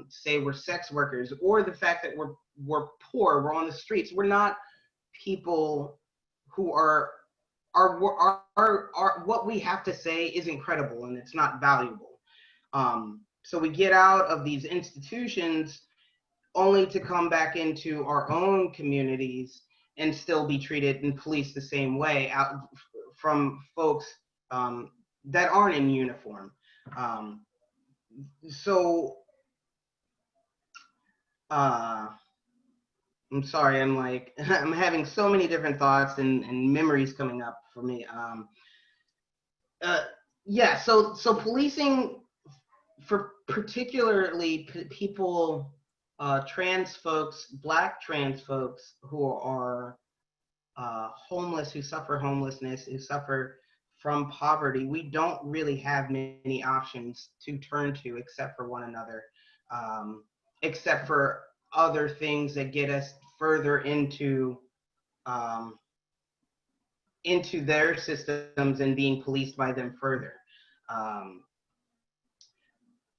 [SPEAKER 10] say we're sex workers, or the fact that we're poor, we're on the streets. We're not people who are what we have to say is incredible and it's not valuable. So we get out of these institutions only to come back into our own communities and still be treated and policed the same way out from folks that aren't in uniform. I'm sorry, I'm having so many different thoughts and memories coming up for me. Yeah, so policing for particularly people, trans folks, Black trans folks who are homeless, who suffer homelessness, who suffer from poverty, we don't really have many options to turn to except for one another, except for other things that get us further into into their systems and being policed by them further.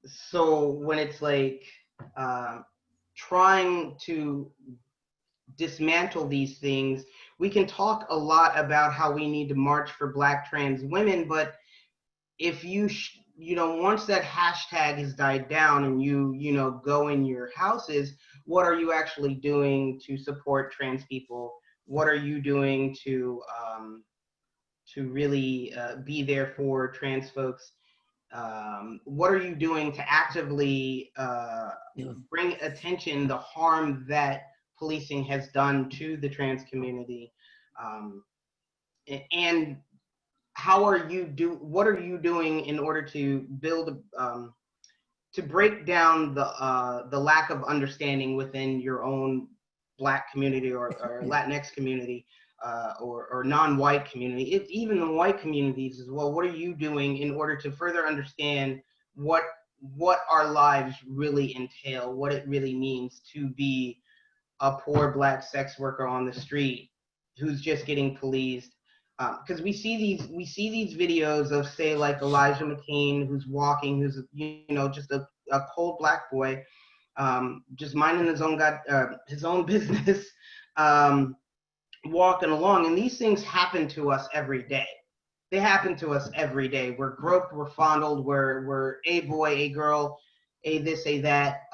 [SPEAKER 10] So when it's like trying to dismantle these things, we can talk a lot about how we need to march for Black trans women, but if you once that hashtag has died down and you go in your houses, what are you actually doing to support trans people? What are you doing to really be there for trans folks? What are you doing to actively bring attention the harm that policing has done to the trans community? And what are you doing in order to build to break down the lack of understanding within your own Black community or Latinx community or non-white community, even the white communities as well? What are you doing in order to further understand what our lives really entail, what it really means to be a poor Black sex worker on the street who's just getting policed? Because we see these videos of, say, like Elijah McCain, who's walking, who's just a cold Black boy, just minding his own business, walking along, and these things happen to us every day. They happen to us every day. We're groped, we're fondled, we're a boy, a girl, a this, a that,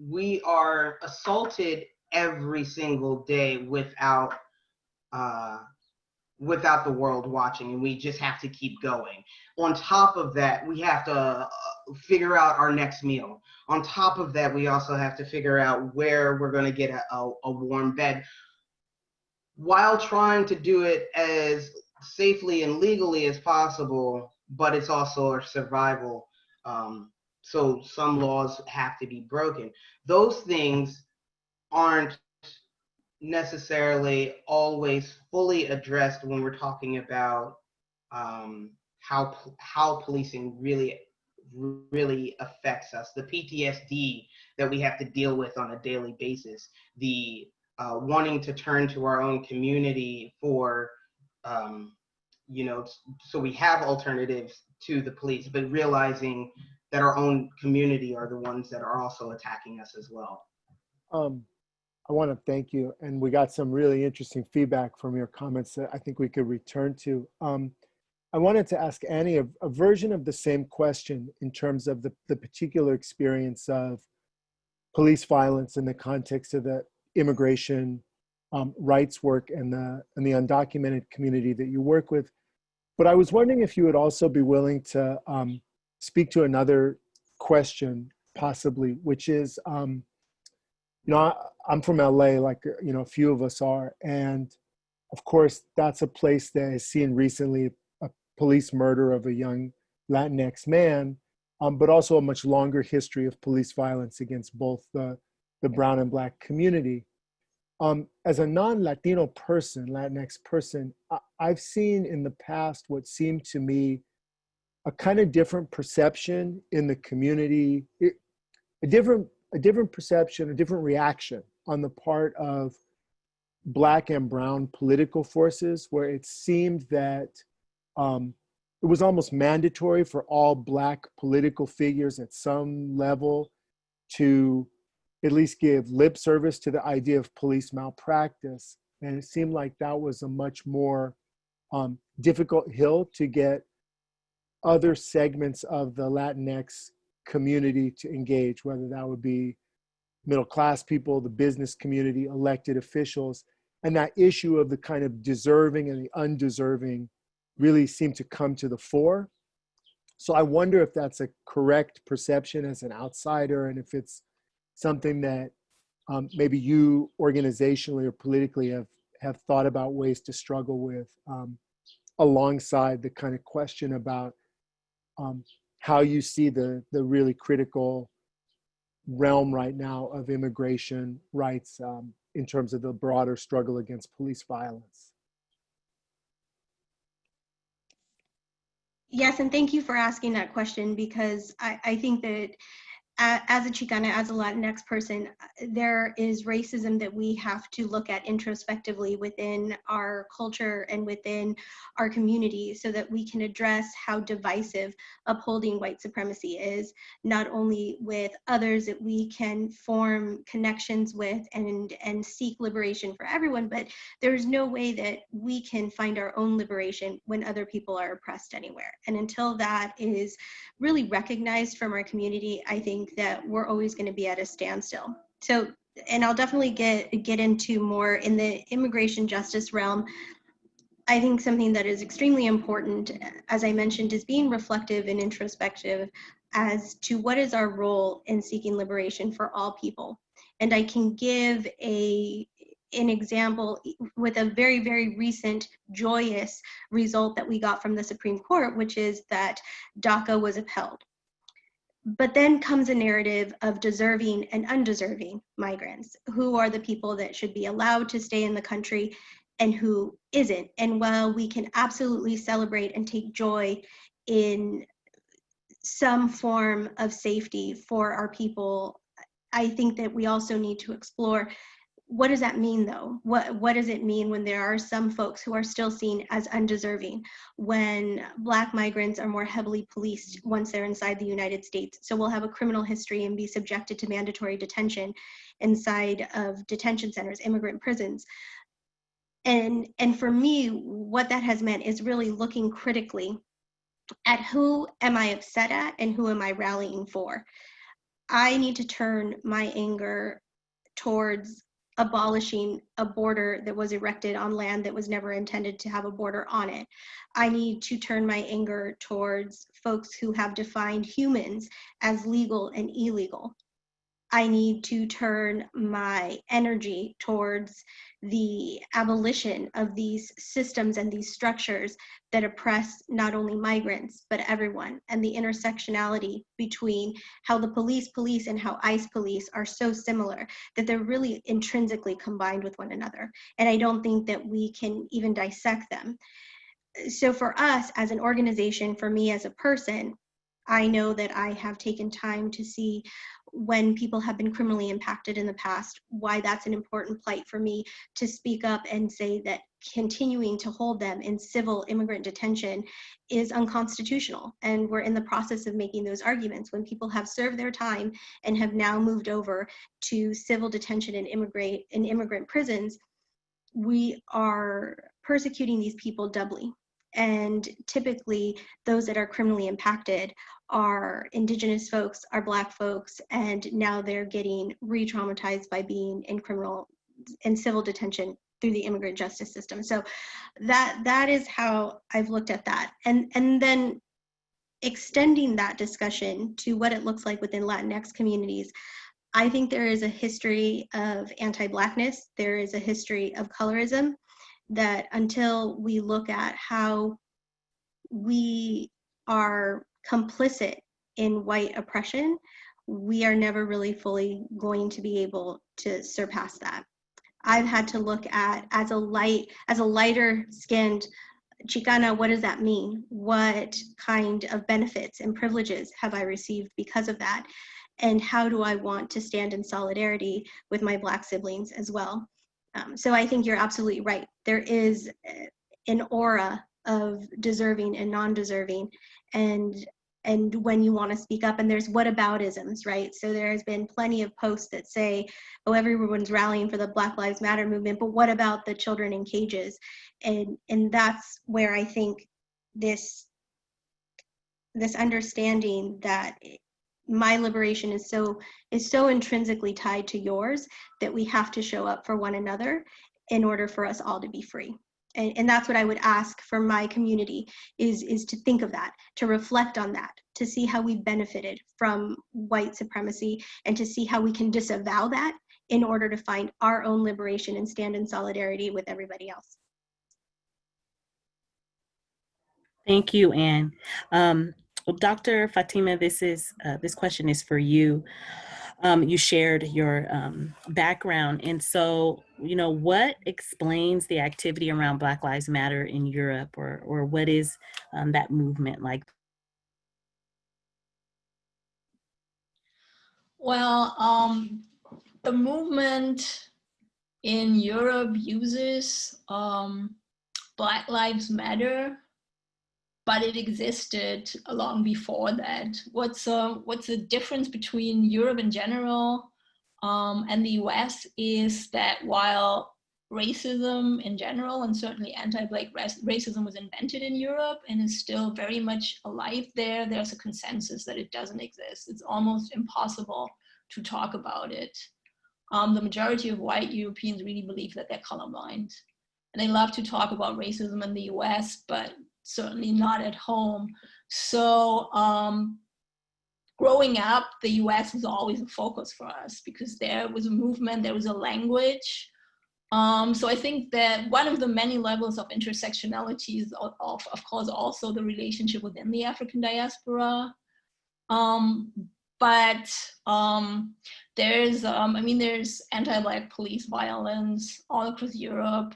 [SPEAKER 10] we are assaulted every single day without the world watching, and we just have to keep going. On top of that, we have to figure out our next meal. On top of that, we also have to figure out where we're going to get a warm bed, while trying to do it as safely and legally as possible, but it's also a survival. So some laws have to be broken. Those things aren't necessarily always fully addressed when we're talking about how policing really affects us, the PTSD that we have to deal with on a daily basis, the wanting to turn to our own community for so we have alternatives to the police, but realizing that our own community are the ones that are also attacking us as well.
[SPEAKER 4] I want to thank you, and we got some really interesting feedback from your comments that I think we could return to. I wanted to ask Annie a version of the same question in terms of the particular experience of police violence in the context of the immigration rights work and the undocumented community that you work with. But I was wondering if you would also be willing to speak to another question, possibly, which is, I'm from LA, like, a few of us are. And of course, that's a place that has seen recently a police murder of a young Latinx man, but also a much longer history of police violence against both the brown and Black community. As a non-Latino person, Latinx person, I've seen in the past what seemed to me a kind of different perception in the community, a different perception, a different reaction on the part of Black and brown political forces, where it seemed that it was almost mandatory for all Black political figures at some level to at least give lip service to the idea of police malpractice. And it seemed like that was a much more difficult hill to get other segments of the Latinx community to engage, whether that would be middle-class people, the business community, elected officials. And that issue of the kind of deserving and the undeserving really seemed to come to the fore. So I wonder if that's a correct perception as an outsider, and if it's something that maybe you organizationally or politically have thought about ways to struggle with, alongside the kind of question about how you see the really critical realm right now of immigration rights in terms of the broader struggle against police violence.
[SPEAKER 8] Yes, and thank you for asking that question, because I think that as a Chicana, as a Latinx person, there is racism that we have to look at introspectively within our culture and within our community so that we can address how divisive upholding white supremacy is, not only with others that we can form connections with and seek liberation for everyone, but there's no way that we can find our own liberation when other people are oppressed anywhere. And until that is really recognized from our community, I think that we're always going to be at a standstill. So, and I'll definitely get into more in the immigration justice realm. I think something that is extremely important, as I mentioned, is being reflective and introspective as to what is our role in seeking liberation for all people. And I can give an example with a very, very recent joyous result that we got from the Supreme Court, which is that DACA was upheld. But then comes a narrative of deserving and undeserving migrants. Who are the people that should be allowed to stay in the country and who isn't? And while we can absolutely celebrate and take joy in some form of safety for our people, I think that we also need to explore, what does that mean though? What does it mean when there are some folks who are still seen as undeserving, when Black migrants are more heavily policed once they're inside the United States? So we'll have a criminal history and be subjected to mandatory detention inside of detention centers, immigrant prisons. And for me, what that has meant is really looking critically at who am I upset at and who am I rallying for. I need to turn my anger towards abolishing a border that was erected on land that was never intended to have a border on it. I need to turn my anger towards folks who have defined humans as legal and illegal. I need to turn my energy towards the abolition of these systems and these structures that oppress not only migrants, but everyone, and the intersectionality between how the police and how ICE police are so similar that they're really intrinsically combined with one another. And I don't think that we can even dissect them. So for us as an organization, for me as a person, I know that I have taken time to see when people have been criminally impacted in the past, why that's an important plight for me to speak up and say that continuing to hold them in civil immigrant detention is unconstitutional. And we're in the process of making those arguments. When people have served their time and have now moved over to civil detention in immigrant prisons, we are persecuting these people doubly. And typically those that are criminally impacted are Indigenous folks, are Black folks, and now they're getting re-traumatized by being in civil detention through the immigrant justice system. So that is how I've looked at that. And then extending that discussion to what it looks like within Latinx communities, I think there is a history of anti-Blackness, there is a history of colorism, that until we look at how we are complicit in white oppression, we are never really fully going to be able to surpass that. I've had to look at, as a lighter skinned Chicana, what does that mean? What kind of benefits and privileges have I received because of that? And how do I want to stand in solidarity with my Black siblings as well? So I think you're absolutely right. There is an aura of deserving and non-deserving, and when you want to speak up, and there's whataboutisms, right? So there has been plenty of posts that say, oh, everyone's rallying for the Black Lives Matter movement, but what about the children in cages? And that's where I think this understanding that my liberation is so intrinsically tied to yours that we have to show up for one another in order for us all to be free. And that's what I would ask for my community is to think of that, to reflect on that, to see how we benefited from white supremacy and to see how we can disavow that in order to find our own liberation and stand in solidarity with everybody else.
[SPEAKER 5] Thank you, Anne. Well, Dr. Fatima, this question is for you. You shared your background, and so, what explains the activity around Black Lives Matter in Europe, or what is that movement like?
[SPEAKER 7] Well, the movement in Europe uses Black Lives Matter, but it existed long before that. What's the difference between Europe in general and the US is that while racism in general, and certainly anti-Black racism, was invented in Europe and is still very much alive there, there's a consensus that it doesn't exist. It's almost impossible to talk about it. The majority of white Europeans really believe that they're colorblind. And they love to talk about racism in the US, but certainly not at home. So growing up, the US was always a focus for us because there was a movement, there was a language. So I think that one of the many levels of intersectionality is of course also the relationship within the African diaspora. But there's anti-Black police violence all across Europe.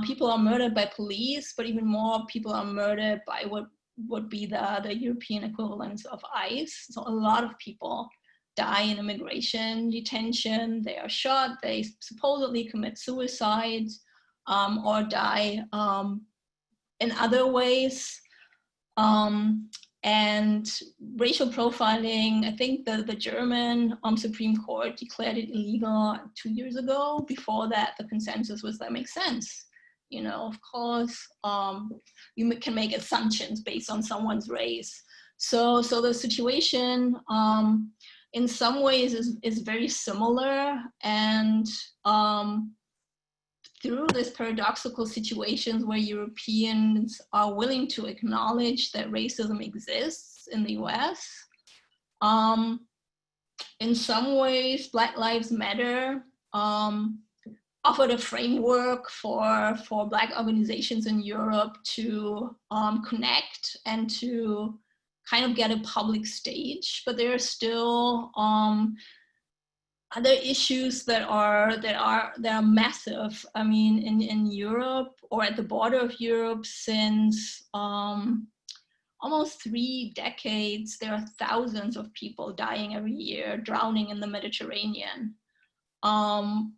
[SPEAKER 7] People are murdered by police, but even more people are murdered by what would be the European equivalent of ICE. So a lot of people die in immigration detention. They are shot, they supposedly commit suicide, or die in other ways. And racial profiling, I think the German Supreme Court declared it illegal 2 years ago. Before that, the consensus was that makes sense. You know, of course, you can make assumptions based on someone's race. So the situation in some ways is very similar, and through this paradoxical situations where Europeans are willing to acknowledge that racism exists in the US, in some ways, Black Lives Matter offered a framework for Black organizations in Europe to connect and to kind of get a public stage, but there are still other issues that are massive. I mean, in Europe or at the border of Europe, since almost 3 decades, there are thousands of people dying every year, drowning in the Mediterranean. And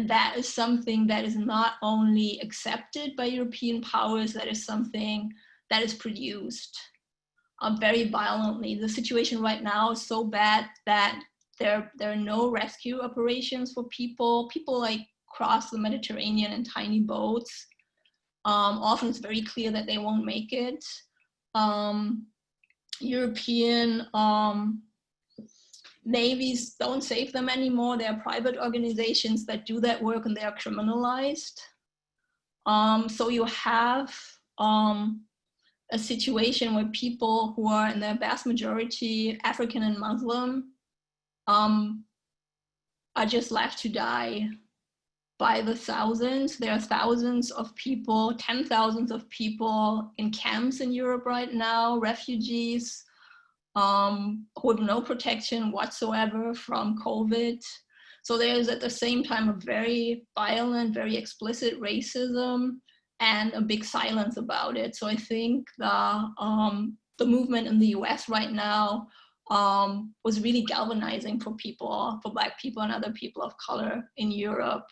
[SPEAKER 7] that is something that is not only accepted by European powers, that is something that is produced very violently. The situation right now is so bad that there are no rescue operations for people. People like cross the Mediterranean in tiny boats. Often it's very clear that they won't make it. European navies don't save them anymore. There are private organizations that do that work and they are criminalized. So you have a situation where people who are in their vast majority African and Muslim are just left to die by the thousands. There are thousands of people, 10,000s of people in camps in Europe right now, refugees who have no protection whatsoever from COVID. So there's at the same time a very violent, very explicit racism and a big silence about it. So I think the movement in the US right now was really galvanizing for people, for Black people and other people of color in Europe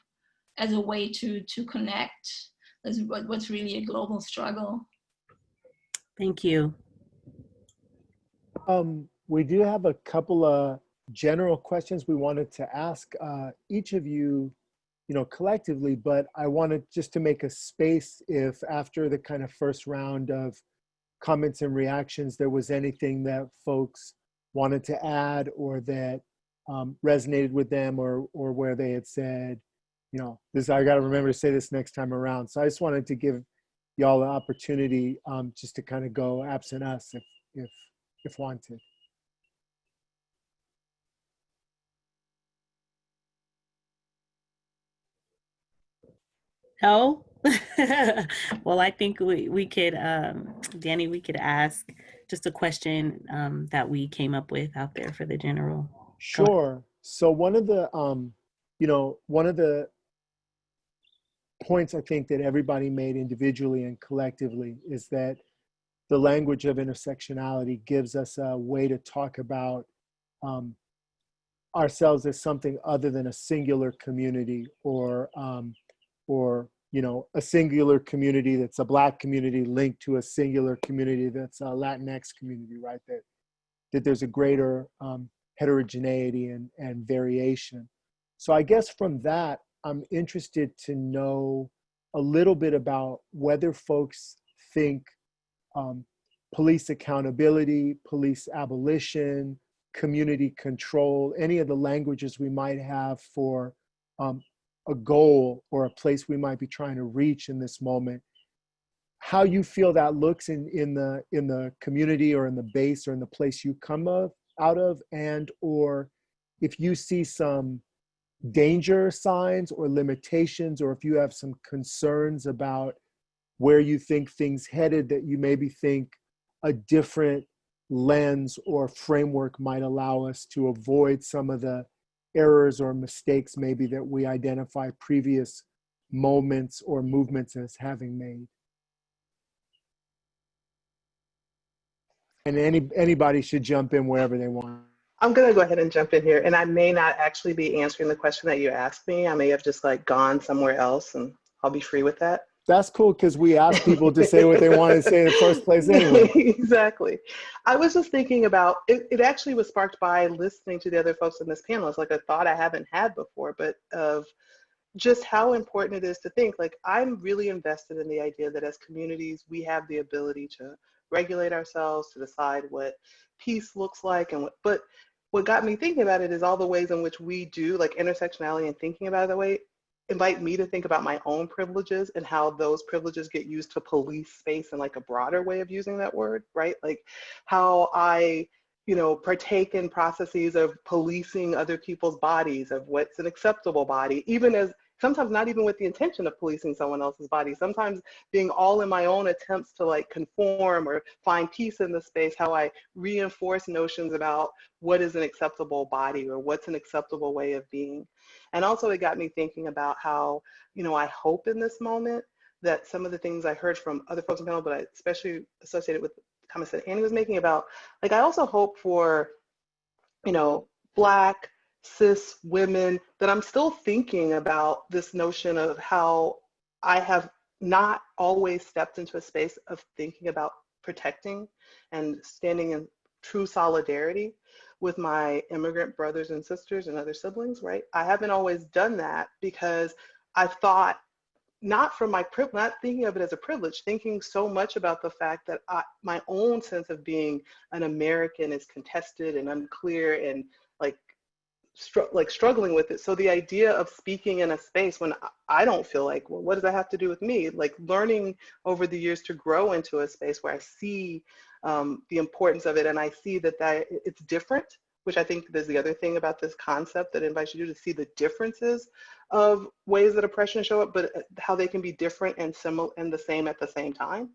[SPEAKER 7] as a way to connect. That's what's really a global struggle.
[SPEAKER 5] Thank you.
[SPEAKER 4] We do have a couple of general questions we wanted to ask each of you, collectively, but I wanted just to make a space if after the kind of first round of comments and reactions, there was anything that folks wanted to add or that resonated with them or where they had said, this, I got to remember to say this next time around. So I just wanted to give y'all an opportunity just to kind of go absent us if wanted.
[SPEAKER 5] No? Well, I think we could, Danny, we could ask just a question that we came up with out there for the general.
[SPEAKER 4] Sure. So one of the, one of the points I think that everybody made individually and collectively is that the language of intersectionality gives us a way to talk about ourselves as something other than a singular community, or you know, a singular community that's a Black community linked to a singular community that's a Latinx community, right? That there's a greater heterogeneity and variation. So I guess from that, I'm interested to know a little bit about whether folks think police accountability, police abolition, community control, any of the languages we might have for a goal or a place we might be trying to reach in this moment, how you feel that looks in the community or in the base or in the place you come out of, and or if you see some danger signs or limitations, or if you have some concerns about where you think things headed, that you maybe think a different lens or framework might allow us to avoid some of the errors or mistakes maybe that we identify previous moments or movements as having made. And anybody should jump in wherever they want.
[SPEAKER 2] I'm going to go ahead and jump in here, and I may not actually be answering the question that you asked me. I may have just like gone somewhere else, and I'll be free with that.
[SPEAKER 4] That's cool, because we ask people to say what they want to say in the first place anyway.
[SPEAKER 2] Exactly. I was just thinking about, it actually was sparked by listening to the other folks in this panel. It's like a thought I haven't had before, but of just how important it is to think, like, I'm really invested in the idea that as communities, we have the ability to regulate ourselves, to decide what peace looks like, and but what got me thinking about it is all the ways in which we do, like intersectionality and thinking about it that way, invite me to think about my own privileges and how those privileges get used to police space in like a broader way of using that word, right? Like how I, you know, partake in processes of policing other people's bodies, of what's an acceptable body, even as sometimes not even with the intention of policing someone else's body, sometimes being all in my own attempts to like conform or find peace in the space, how I reinforce notions about what is an acceptable body or what's an acceptable way of being. And also it got me thinking about how, you know, I hope in this moment that some of the things I heard from other folks in the panel, but I especially associated with the comments that Annie was making about, like, I also hope for, you know, Black, cis women, that I'm still thinking about this notion of how I have not always stepped into a space of thinking about protecting and standing in true solidarity with my immigrant brothers and sisters and other siblings, right? I haven't always done that because I've thought, not from my privilege, not thinking of it as a privilege, thinking so much about the fact that my own sense of being an American is contested and unclear and like struggling with it. So the idea of speaking in a space when I don't feel like, well, what does that have to do with me? Like learning over the years to grow into a space where I see the importance of it, and I see that it's different, which I think is the other thing about this concept that invites you to see the differences of ways that oppression show up, but how they can be different and similar and the same at the same time,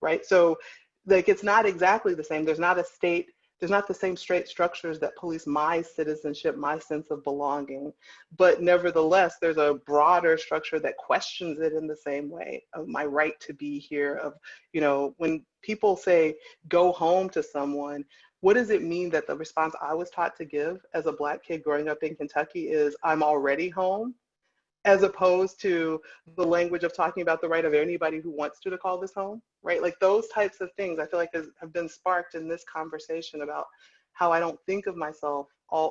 [SPEAKER 2] right? So like it's not exactly the same. There's not a state, there's not the same straight structures that police my citizenship, my sense of belonging, but nevertheless, there's a broader structure that questions it in the same way of my right to be here, of, you know, when people say, go home to someone, what does it mean that the response I was taught to give as a Black kid growing up in Kentucky is, I'm already home, as opposed to the language of talking about the right of anybody who wants to call this home, right? Like those types of things I feel like have been sparked in this conversation about how I don't think of myself,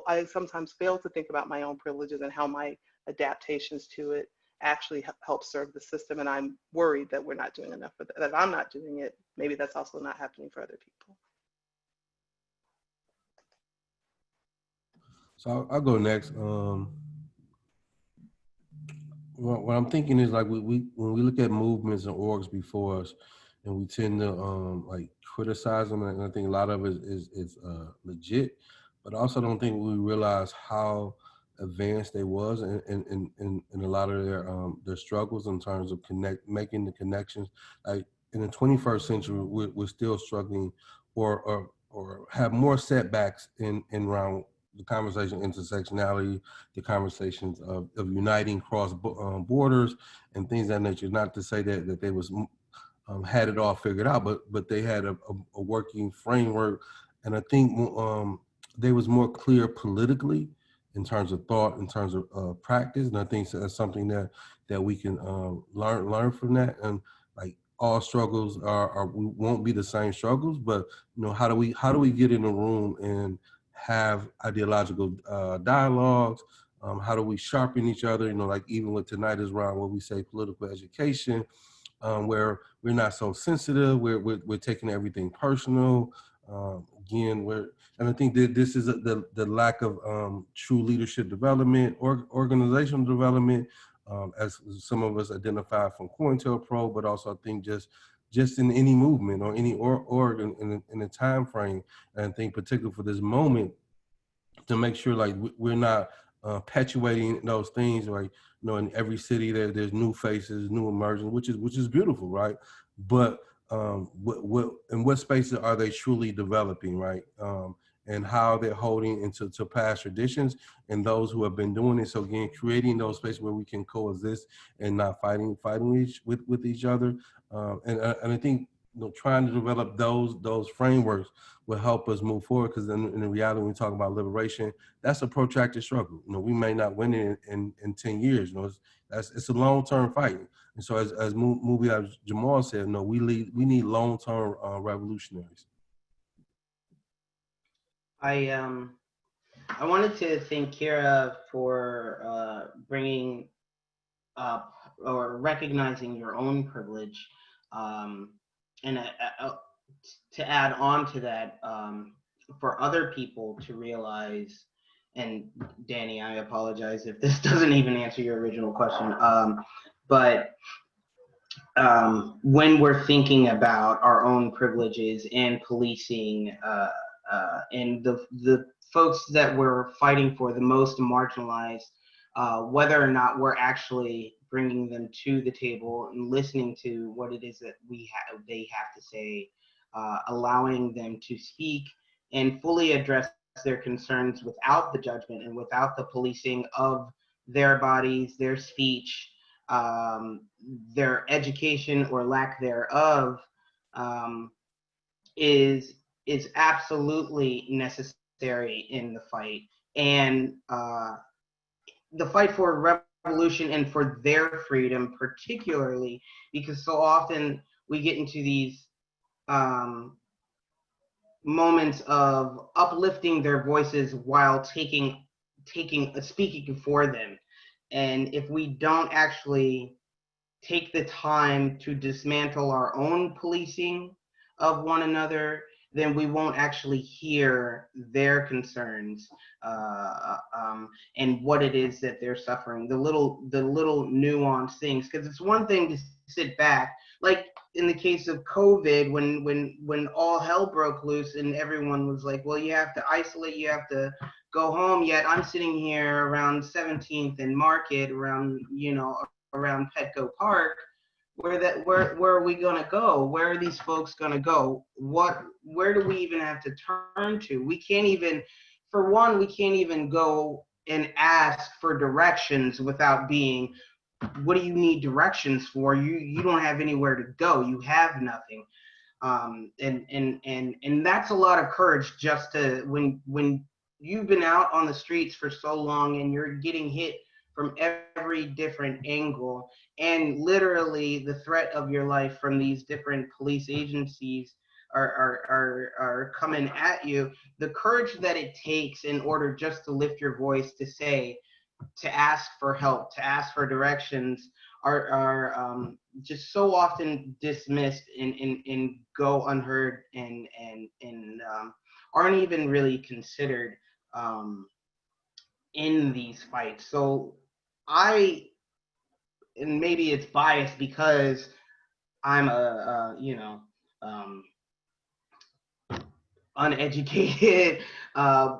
[SPEAKER 2] I sometimes fail to think about my own privileges and how my adaptations to it actually help serve the system. And I'm worried that we're not doing enough for that. If I'm not doing it, maybe that's also not happening for other people.
[SPEAKER 9] So I'll go next. What I'm thinking is like when we look at movements and orgs before us, and we tend to like criticize them, and I think a lot of it is legit, but I also don't think we realize how advanced they was in a lot of their struggles in terms of making the connections. Like in the 21st century, we're still struggling or have more setbacks in around the conversation intersectionality, the conversations of uniting cross borders and things of that nature. Not to say that they was had it all figured out, but they had a working framework. And I think they was more clear politically in terms of thought, in terms of practice, and I think that's something that we can learn from that. And like all struggles are we won't be the same struggles, but you know, how do we get in a room and have ideological dialogues? How do we sharpen each other? You know, like even with tonight's round, where we say political education, where we're not so sensitive, we're taking everything personal. Again, and I think that this is the lack of true leadership development or organizational development, as some of us identify from COINTELPRO, but also I think just in any movement or any org in a time frame. And I think particularly for this moment, to make sure like we're not perpetuating those things. Like, you know, in every city there's new faces, new emergence, which is beautiful, right? But what spaces are they truly developing, right? And how they're holding into past traditions and those who have been doing it. So again, creating those spaces where we can coexist and not fighting with each other. And I think, you know, trying to develop those frameworks will help us move forward, because in the reality, when we talk about liberation, that's a protracted struggle. You know, we may not win it in 10 years. You know, it's a long-term fight. And so as Jamal said, no, we need long-term revolutionaries.
[SPEAKER 10] I wanted to thank Kira for bringing up or recognizing your own privilege, and to add on to that, for other people to realize. And Danny, I apologize if this doesn't even answer your original question, but when we're thinking about our own privileges and policing, and the folks that we're fighting for, the most marginalized, whether or not we're actually bringing them to the table and listening to what it is that they have to say, allowing them to speak and fully address their concerns without the judgment and without the policing of their bodies, their speech, their education or lack thereof, is absolutely necessary in the fight. And the fight for revolution and for their freedom, particularly because so often we get into these moments of uplifting their voices while speaking for them. And if we don't actually take the time to dismantle our own policing of one another, then we won't actually hear their concerns and what it is that they're suffering, the little nuanced things. Because it's one thing to sit back, like in the case of COVID, when all hell broke loose and everyone was like, well, you have to isolate, you have to go home, yet I'm sitting here around 17th and Market, around Petco Park. Where are we gonna go? Where are these folks gonna go? Where do we even have to turn to? We can't even go and ask for directions without being, what do you need directions for? You don't have anywhere to go. You have nothing. And that's a lot of courage, just to, when you've been out on the streets for so long and you're getting hit from every different angle, and literally the threat of your life from these different police agencies are coming at you. The courage that it takes in order just to lift your voice, to ask for help, to ask for directions, are just so often dismissed and go unheard and aren't even really considered in these fights. So and maybe it's biased because I'm uneducated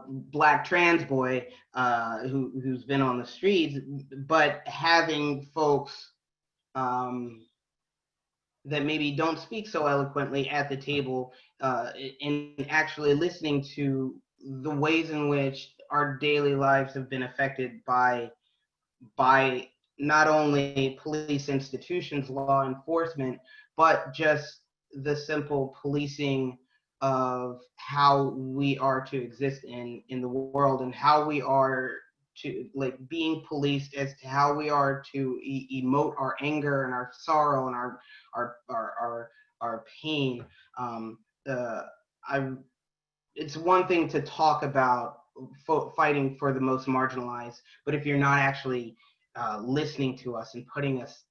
[SPEAKER 10] Black trans boy who's been on the streets, but having folks that maybe don't speak so eloquently at the table, and actually listening to the ways in which our daily lives have been affected by not only police institutions, law enforcement, but just the simple policing of how we are to exist in the world, and how we are to, like, being policed as to how we are to emote our anger and our sorrow and our pain. It's one thing to talk about fighting for the most marginalized, but if you're not actually listening to us and putting us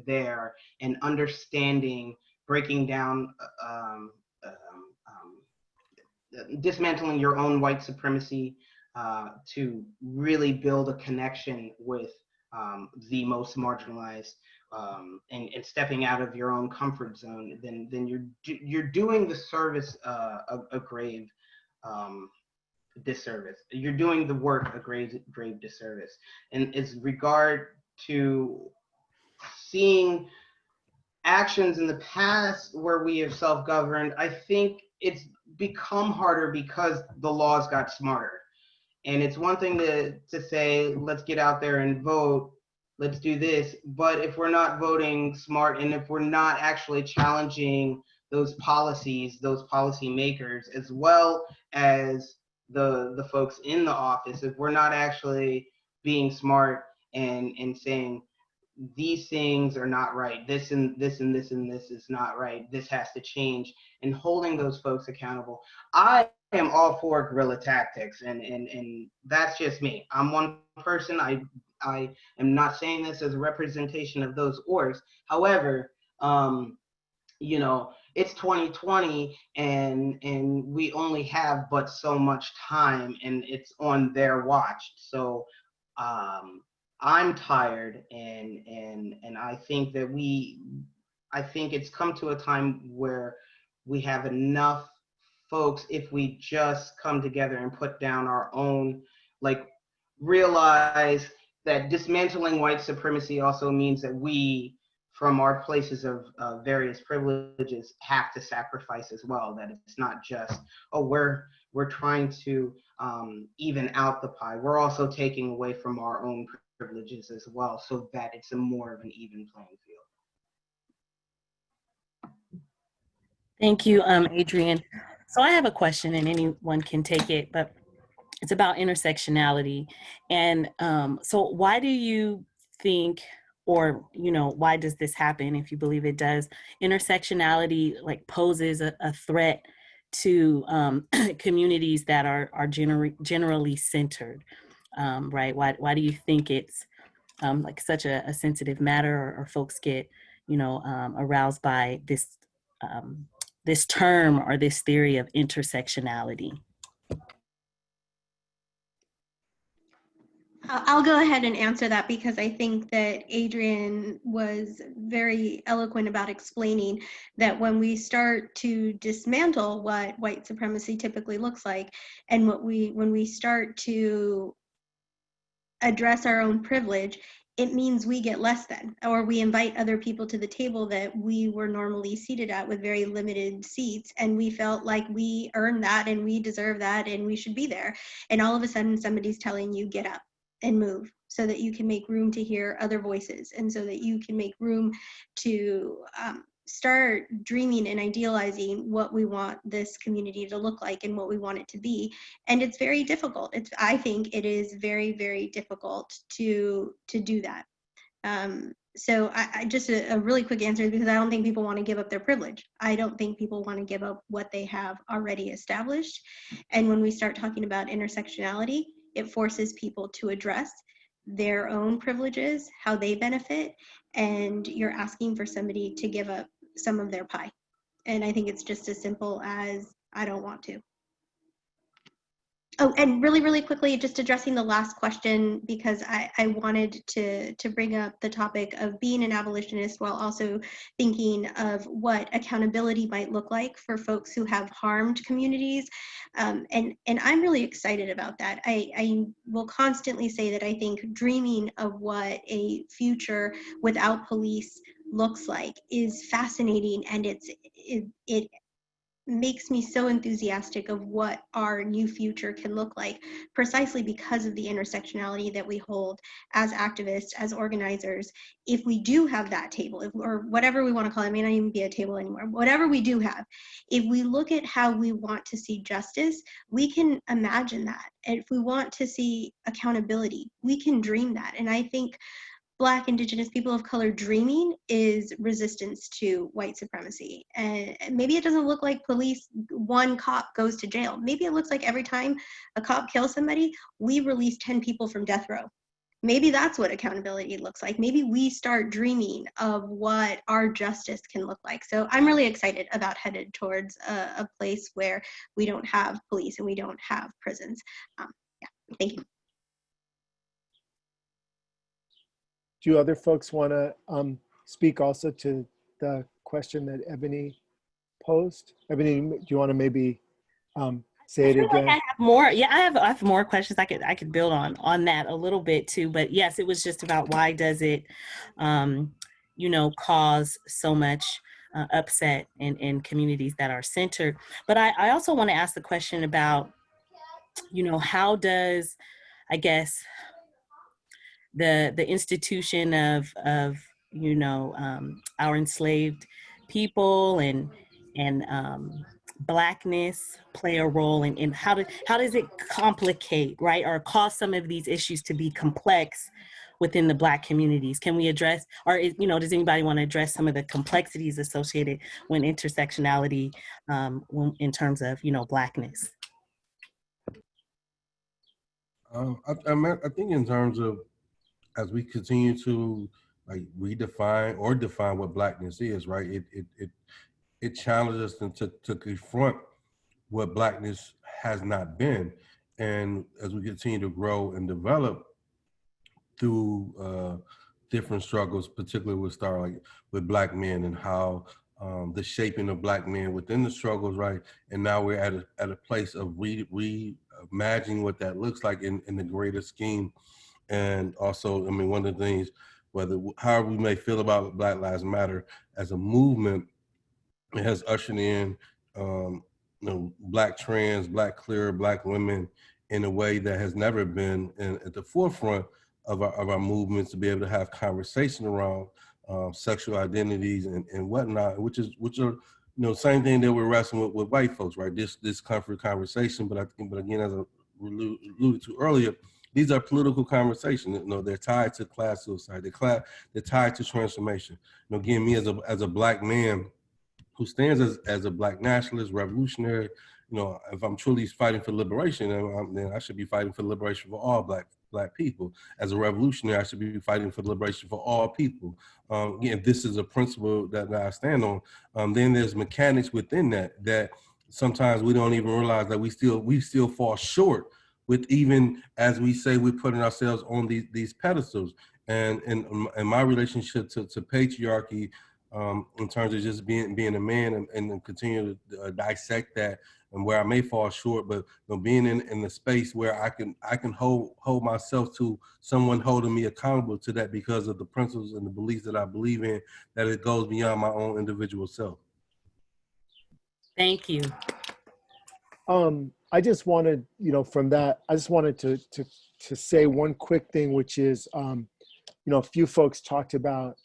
[SPEAKER 10] there and understanding, breaking down, dismantling your own white supremacy to really build a connection with the most marginalized, and stepping out of your own comfort zone, then you're doing the service a grave disservice. You're doing the work a grave disservice. And as regard to seeing actions in the past where we have self-governed, I think it's become harder because the laws got smarter. And it's one thing to say, let's get out there and vote, let's do this. But if we're not voting smart, and if we're not actually challenging those policies, those policy makers, as well as the folks in the office, if we're not actually being smart and saying, these things are not right, this and this and this and this is not right, this has to change, and holding those folks accountable. I am all for guerrilla tactics, and that's just me. I'm one person. I am not saying this as a representation of those orgs. However, you know, it's 2020, and we only have but so much time, and it's on their watch. So I'm tired, and I think that I think it's come to a time where we have enough folks, if we just come together and put down our own, like, realize that dismantling white supremacy also means that we, from our places of various privileges, have to sacrifice as well. That it's not just, oh, we're trying to even out the pie. We're also taking away from our own privileges as well, so that it's a more of an even playing field.
[SPEAKER 5] Thank you, Adrian. So I have a question, and anyone can take it, but it's about intersectionality. And so why do you think, or, you know, why does this happen, if you believe it does? Intersectionality, like, poses a threat to communities that are generally centered, right? Why do you think it's like such a sensitive matter, or folks get, you know, aroused by this this term or this theory of intersectionality?
[SPEAKER 8] I'll go ahead and answer that, because I think that Adrian was very eloquent about explaining that when we start to dismantle what white supremacy typically looks like, and when we start to address our own privilege, it means we get less than, or we invite other people to the table that we were normally seated at with very limited seats, and we felt like we earned that and we deserve that and we should be there. And all of a sudden somebody's telling you, get up and move, so that you can make room to hear other voices, and so that you can make room to start dreaming and idealizing what we want this community to look like and what we want it to be. And it's very difficult. I think it is very, very difficult to do that. So I just a really quick answer, because I don't think people want to give up their privilege. I don't think people want to give up what they have already established. And when we start talking about intersectionality, it forces people to address their own privileges, how they benefit, and you're asking for somebody to give up some of their pie. And I think it's just as simple as, I don't want to. Oh, and really, really quickly, just addressing the last question, because I wanted to bring up the topic of being an abolitionist while also thinking of what accountability might look like for folks who have harmed communities. And I'm really excited about that. I will constantly say that I think dreaming of what a future without police looks like is fascinating, and it makes me so enthusiastic of what our new future can look like, precisely because of the intersectionality that we hold as activists, as organizers. If we do have that table, or whatever we want to call it, it may not even be a table anymore, whatever we do have, if we look at how we want to see justice, we can imagine that. And if we want to see accountability, we can dream that. And I think Black, Indigenous, people of color dreaming is resistance to white supremacy. And maybe it doesn't look like one cop goes to jail. Maybe it looks like every time a cop kills somebody, we release 10 people from death row. Maybe that's what accountability looks like. Maybe we start dreaming of what our justice can look like. So I'm really excited about headed towards a place where we don't have police and we don't have prisons. Yeah, thank you.
[SPEAKER 4] Do other folks want to speak also to the question that Ebony posed? Ebony, do you want to maybe say it again?
[SPEAKER 5] I have more. Yeah, I have more questions. I could build on that a little bit too. But yes, it was just about why does it, cause so much upset in communities that are centered. But I also want to ask the question about, how does, I guess, the institution of our enslaved people and Blackness play a role in how does it complicate, right, or cause some of these issues to be complex within the Black communities? Can we address, or does anybody want to address some of the complexities associated with intersectionality in terms of Blackness?
[SPEAKER 9] I think in terms of, as we continue to redefine or define what Blackness is, right? It challenges us to confront what Blackness has not been, and as we continue to grow and develop through different struggles, particularly with Black men and how the shaping of Black men within the struggles, right? And now we're at a place of reimagining what that looks like in the greater scheme. And also, I mean, one of the things, however we may feel about Black Lives Matter as a movement, it has ushered in, Black trans, Black queer, Black women in a way that has never been at the forefront of our movements, to be able to have conversation around sexual identities and whatnot, which are same thing that we're wrestling with white folks, right? This comfort conversation, but again, as I alluded to earlier, these are political conversations. They're tied to class suicide. They're tied to transformation. Again, me as a Black man who stands as a Black nationalist, revolutionary, if I'm truly fighting for liberation, then I should be fighting for liberation for all Black people. As a revolutionary, I should be fighting for liberation for all people. Again, this is a principle that I stand on. Then there's mechanics within that sometimes we don't even realize that we still fall short with, even as we say we're putting ourselves on these pedestals. And my relationship to patriarchy, in terms of just being a man and continue to dissect that, and where I may fall short, but being in the space where I can hold myself to someone holding me accountable to that, because of the principles and the beliefs that I believe in, that it goes beyond my own individual self.
[SPEAKER 5] Thank you.
[SPEAKER 4] I just wanted, from that, I just wanted to say one quick thing, which is, a few folks talked about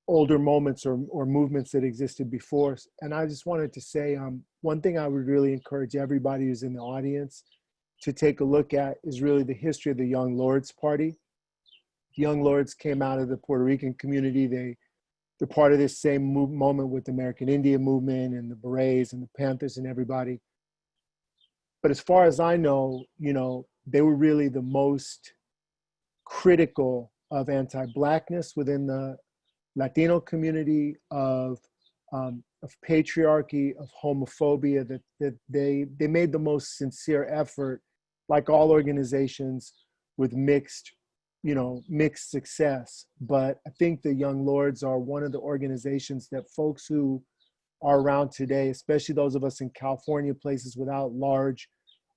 [SPEAKER 4] older moments or movements that existed before. And I just wanted to say, one thing I would really encourage everybody who's in the audience to take a look at is really the history of the Young Lords Party. The Young Lords came out of the Puerto Rican community. They're part of this same moment with the American Indian movement and the Berets and the Panthers and everybody. But as far as I know, they were really the most critical of anti-Blackness within the Latino community, of patriarchy, of homophobia, that they made the most sincere effort, like all organizations, with mixed success. But I think the Young Lords are one of the organizations that folks who are around today, especially those of us in California, places without large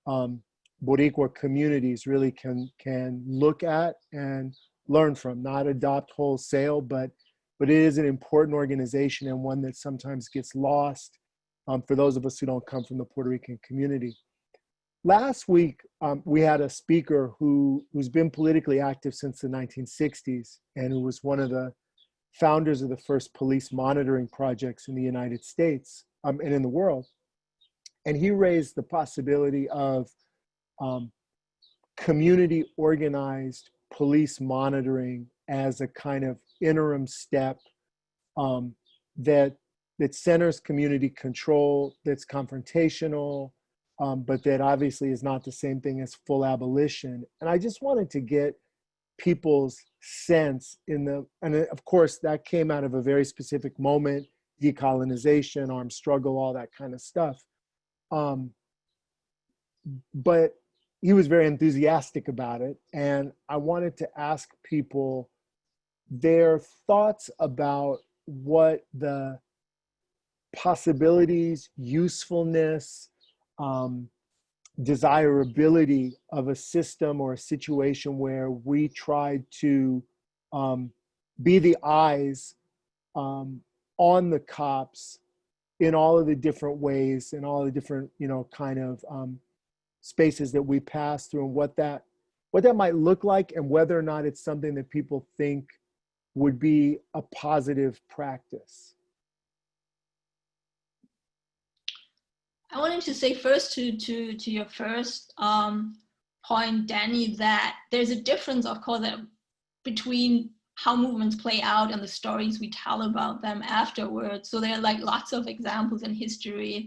[SPEAKER 4] Boricua communities, really can look at and learn from, not adopt wholesale, but it is an important organization, and one that sometimes gets lost for those of us who don't come from the Puerto Rican community. Last week, we had a speaker who's been politically active since the 1960s and who was one of the founders of the first police monitoring projects in the United States and in the world. And he raised the possibility of community organized police monitoring as a kind of interim step that centers community control, that's confrontational, but that obviously is not the same thing as full abolition. And I just wanted to get people's sense and of course that came out of a very specific moment, decolonization, armed struggle, all that kind of stuff. But he was very enthusiastic about it. And I wanted to ask people their thoughts about what the possibilities, usefulness, desirability of a system or a situation where we tried to be the eyes on the cops in all of the different ways, in all the different, kind of spaces that we pass through, and what that might look like, and whether or not it's something that people think would be a positive practice.
[SPEAKER 7] I wanted to say first to your first point, Danny, that there's a difference, of course, between how movements play out and the stories we tell about them afterwards. So there are like lots of examples in history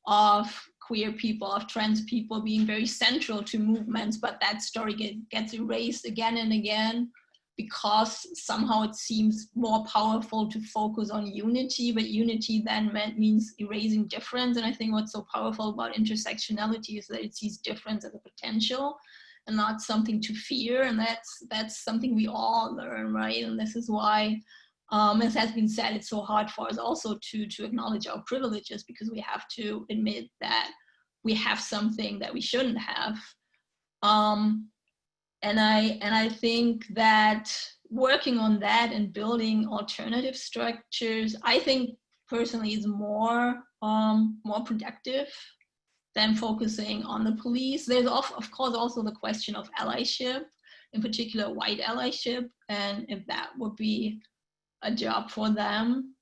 [SPEAKER 7] of queer people, of trans people being very central to movements, but that story gets erased again and again because somehow it seems more powerful to focus on unity, but unity then means erasing difference. And I think what's so powerful about intersectionality is that it sees difference as a potential and not something to fear. And that's something we all learn, right? And this is why, as has been said, it's so hard for us also to acknowledge our privileges, because we have to admit that we have something that we shouldn't have. And I think that working on that and building alternative structures, I think personally is more productive than focusing on the police. There's of course also the question of allyship, in particular white allyship, and if that would be a job for them.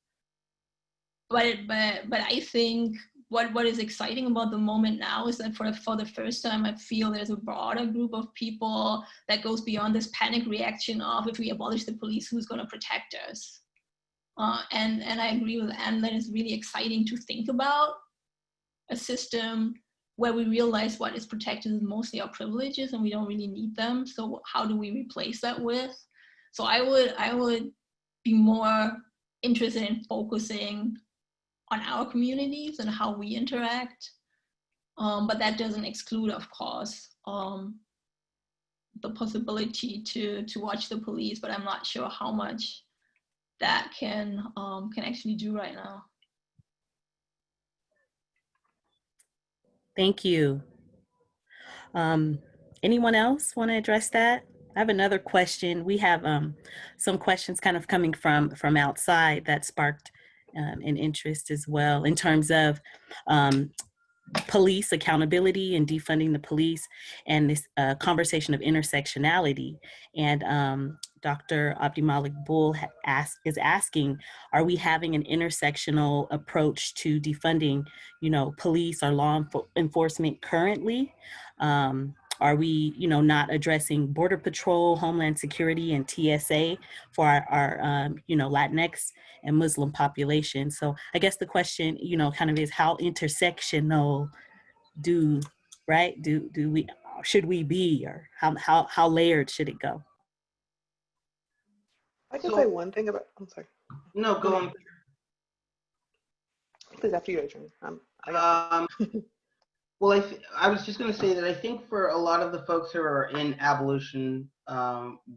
[SPEAKER 7] But I think what is exciting about the moment now is that for the first time, I feel there's a broader group of people that goes beyond this panic reaction of, if we abolish the police, who's going to protect us? And I agree with Anne that it's really exciting to think about a system where we realize what is protected is mostly our privileges and we don't really need them. So how do we replace that with? So I would be more interested in focusing on our communities and how we interact. But that doesn't exclude, of course, the possibility to watch the police, but I'm not sure how much that can actually do right now.
[SPEAKER 5] Thank you. Anyone else want to address that? I have another question. We have some questions kind of coming from outside that sparked an interest as well in terms of police accountability and defunding the police, and this conversation of intersectionality. And Dr. Abdimalik Bull is asking, are we having an intersectional approach to defunding, police or law enforcement currently? Are we, not addressing Border Patrol, Homeland Security, and TSA for our Latinx and Muslim population? So I guess the question, kind of is, how intersectional should we be, or how layered should it go?
[SPEAKER 2] I can say one thing about, I'm sorry.
[SPEAKER 10] No, go on.
[SPEAKER 2] Please, after you, Adrian.
[SPEAKER 10] Well, I was just going to say that I think for a lot of the folks who are in abolition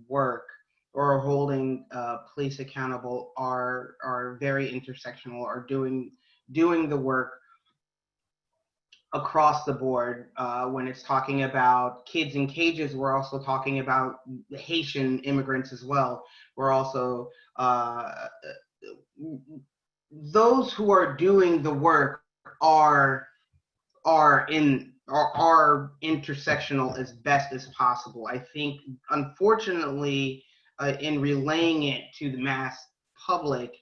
[SPEAKER 10] work or are holding police accountable are very intersectional, are doing the work across the board. When it's talking about kids in cages, we're also talking about Haitian immigrants as well. We're also, those who are doing the work are intersectional as best as possible. I think, unfortunately, in relaying it to the mass public,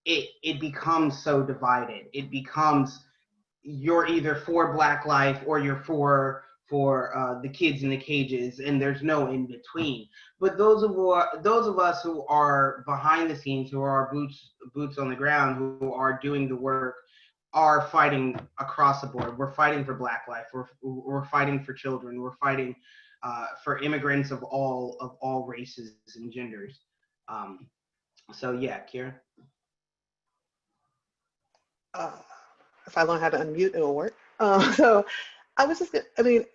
[SPEAKER 10] it becomes so divided. It becomes, you're either for Black life or you're for the kids in the cages, and there's no in between. But those of us who are behind the scenes, who are boots on the ground, who are doing the work, are fighting across the board. We're fighting for Black life. We're fighting for children. We're fighting for immigrants of all races and genders. So yeah, Kira.
[SPEAKER 2] If I learn how to unmute, it'll work. So I was just, I mean,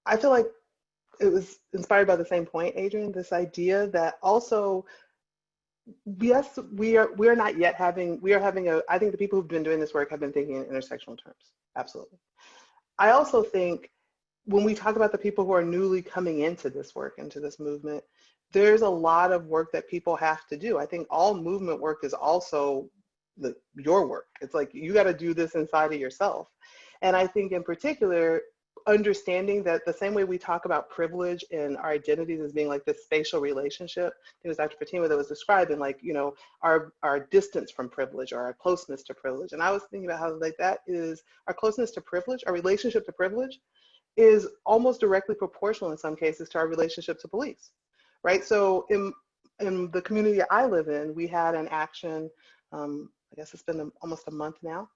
[SPEAKER 2] I feel like it was inspired by the same point, Adrian, this idea that also, yes, we are not yet having, I think the people who've been doing this work have been thinking in intersectional terms. Absolutely. I also think when we talk about the people who are newly coming into this work, into this movement, there's a lot of work that people have to do. I think all movement work is also your work. It's like, you got to do this inside of yourself. And I think in particular, understanding that the same way we talk about privilege and our identities as being like this spatial relationship, it was Dr. Fatima that was describing, like, you know, our distance from privilege or our closeness to privilege. And I was thinking about how like that is our closeness to privilege, our relationship to privilege is almost directly proportional in some cases to our relationship to police, right? So in the community I live in, we had an action, I guess it's been almost a month now.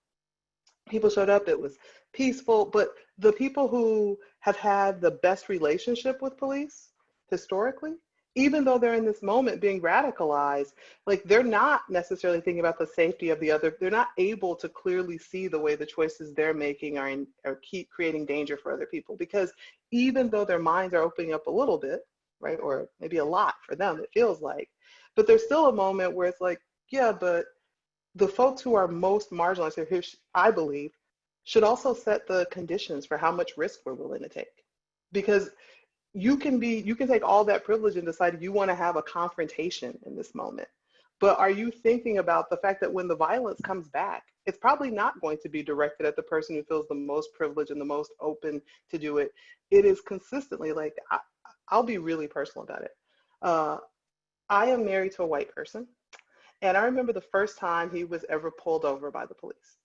[SPEAKER 2] People showed up, it was peaceful, but the people who have had the best relationship with police historically, even though they're in this moment being radicalized, like they're not necessarily thinking about the safety of the other. They're not able to clearly see the way the choices they're making are keep creating danger for other people, because even though their minds are opening up a little bit, right, or maybe a lot for them, it feels like, but there's still a moment where it's like, yeah, but the folks who are most marginalized here, I believe, should also set the conditions for how much risk we're willing to take. Because you can take all that privilege and decide you want to have a confrontation in this moment. But are you thinking about the fact that when the violence comes back, it's probably not going to be directed at the person who feels the most privileged and the most open to do it. It is consistently, like, I'll be really personal about it. I am married to a white person. And I remember the first time he was ever pulled over by the police.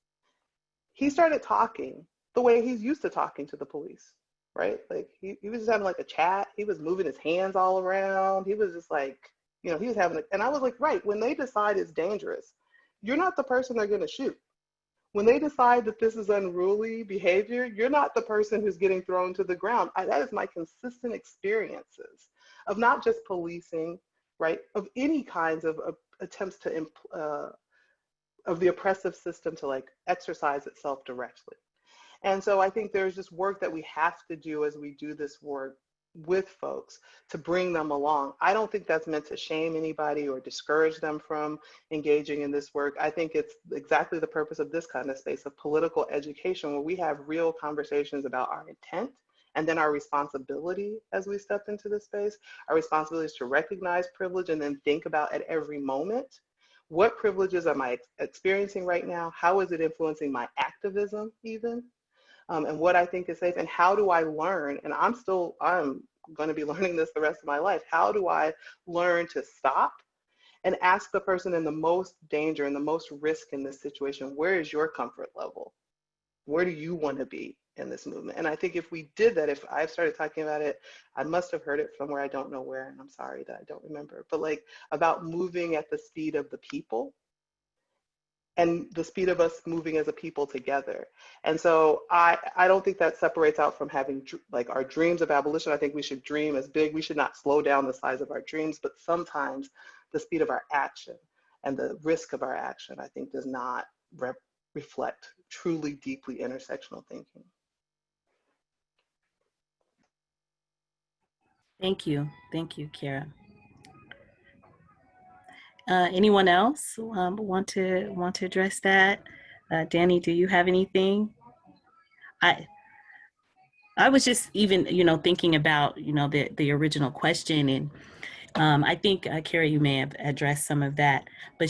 [SPEAKER 2] He started talking the way he's used to talking to the police, right? Like he was just having like a chat. He was moving his hands all around. He was just like, you know, he was having, and I was like, right, when they decide it's dangerous, you're not the person they're gonna shoot. When they decide that this is unruly behavior, you're not the person who's getting thrown to the ground. That is my consistent experiences of not just policing, right, of any kinds of attempts to of the oppressive system to like exercise itself directly. And so I think there's just work that we have to do as we do this work with folks to bring them along. I don't think that's meant to shame anybody or discourage them from engaging in this work. I think it's exactly the purpose of this kind of space of political education, where we have real conversations about our intent and then our responsibility as we step into this space. Our responsibility is to recognize privilege and then think about at every moment, what privileges am I experiencing right now? How is it influencing my activism even? And what I think is safe, and how do I learn? And I'm going to be learning this the rest of my life. How do I learn to stop and ask the person in the most danger and the most risk in this situation, where is your comfort level? Where do you want to be in this movement? And I think if we did that, if I started talking about it, I must have heard it somewhere, I don't know where, and I'm sorry that I don't remember, but like about moving at the speed of the people and the speed of us moving as a people together. And so I don't think that separates out from having like our dreams of abolition. I think we should dream as big. We should not slow down the size of our dreams, but sometimes the speed of our action and the risk of our action, I think, does not reflect truly deeply intersectional thinking.
[SPEAKER 5] Thank you, Kara. Anyone else want to address that? Danny, do you have anything? I was just even, thinking about, the original question, and I think, Kara, you may have addressed some of that, but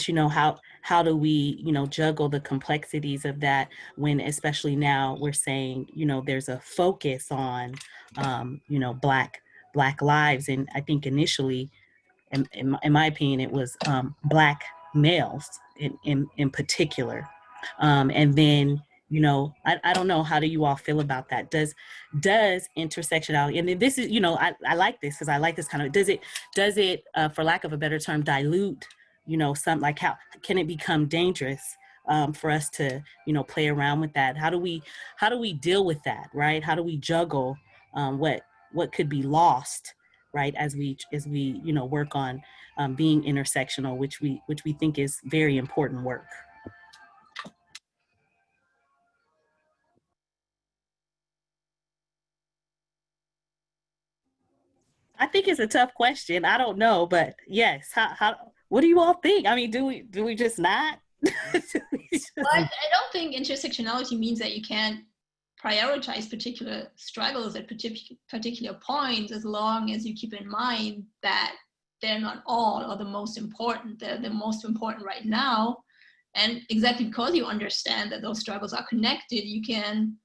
[SPEAKER 5] how do we, you know, juggle the complexities of that when, especially now, we're saying, you know, there's a focus on, you know, Black lives. And I think initially, in my opinion, it was Black males in particular. And then, you know, I don't know, how do you all feel about that? Does intersectionality, and then this is, you know, I like this because I like this kind of, does it for lack of a better term, dilute, you know, some, like, how can it become dangerous for us to, you know, play around with that? How do we deal with that, right? How do we juggle what could be lost, right, as we you know, work on being intersectional, which we think is very important work. I think it's a tough question. I don't know, but yes, how what do you all think? I mean, do we just not?
[SPEAKER 7] Well, I don't think intersectionality means that you can't prioritize particular struggles at particular points, as long as you keep in mind that they're not all or the most important. They're the most important right now. And exactly because you understand that those struggles are connected, you can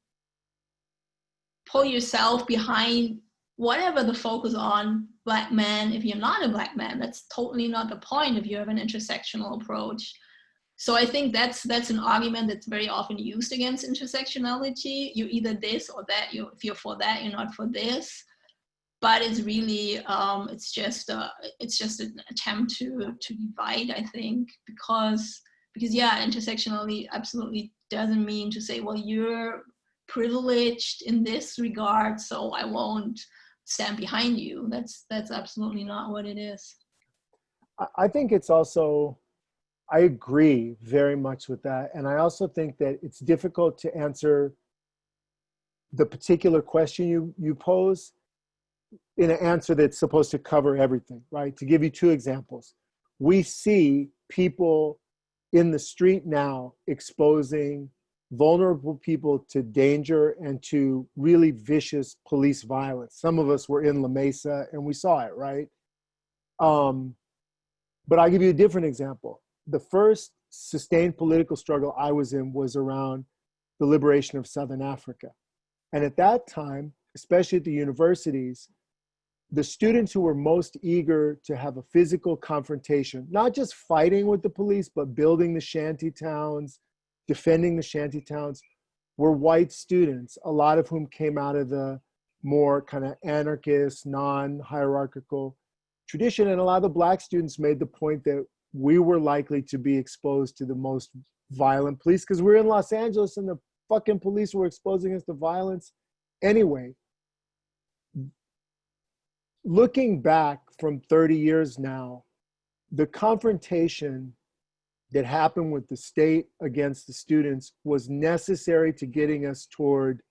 [SPEAKER 7] pull yourself behind whatever the focus on Black men. If you're not a Black man, that's totally not the point if you have an intersectional approach. So I think that's an argument that's very often used against intersectionality. You're either this or that. If you're for that, you're not for this. But it's really it's just an attempt to divide, I think, because yeah, intersectionality absolutely doesn't mean to say, well, you're privileged in this regard, so I won't stand behind you. That's absolutely not what it is.
[SPEAKER 4] I think it's also, I agree very much with that. And I also think that it's difficult to answer the particular question you pose in an answer that's supposed to cover everything, right? To give you two examples, we see people in the street now exposing vulnerable people to danger and to really vicious police violence. Some of us were in La Mesa and we saw it, right? But I'll give you a different example. The first sustained political struggle I was in was around the liberation of Southern Africa. And at that time, especially at the universities, the students who were most eager to have a physical confrontation, not just fighting with the police, but building the shanty towns, defending the shanty towns, were white students, a lot of whom came out of the more kind of anarchist, non-hierarchical tradition. And a lot of the Black students made the point that we were likely to be exposed to the most violent police because we're in Los Angeles and the fucking police were exposing us to violence anyway. Looking back from 30 years now, the confrontation that happened with the state against the students was necessary to getting us toward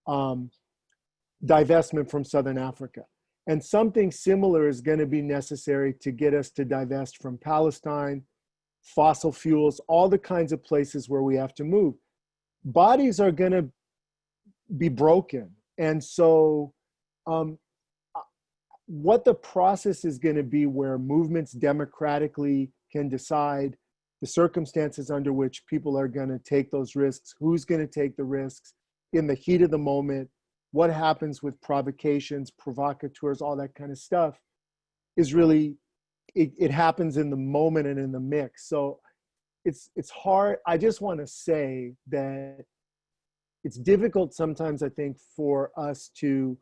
[SPEAKER 4] divestment from Southern Africa. And something similar is going to be necessary to get us to divest from Palestine, fossil fuels, all the kinds of places where we have to move. Bodies are going to be broken. And so what the process is going to be where movements democratically can decide the circumstances under which people are going to take those risks, who's going to take the risks in the heat of the moment, what happens with provocations, provocateurs, all that kind of stuff is really, it happens in the moment and in the mix. So it's hard. I just want to say that it's difficult sometimes, I think, for us to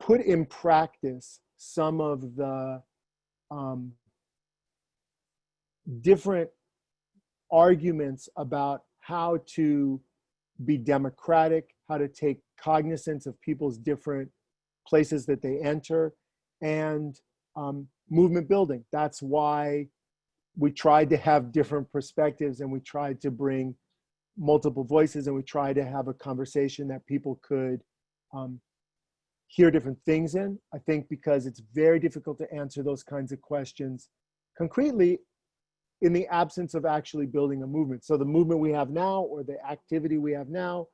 [SPEAKER 4] put in practice some of the different arguments about how to be democratic, how to take cognizance of people's different places that they enter, and movement building. That's why we tried to have different perspectives and we tried to bring multiple voices and we tried to have a conversation that people could hear different things in. I think because it's very difficult to answer those kinds of questions concretely in the absence of actually building a movement. So the movement we have now or the activity we have now,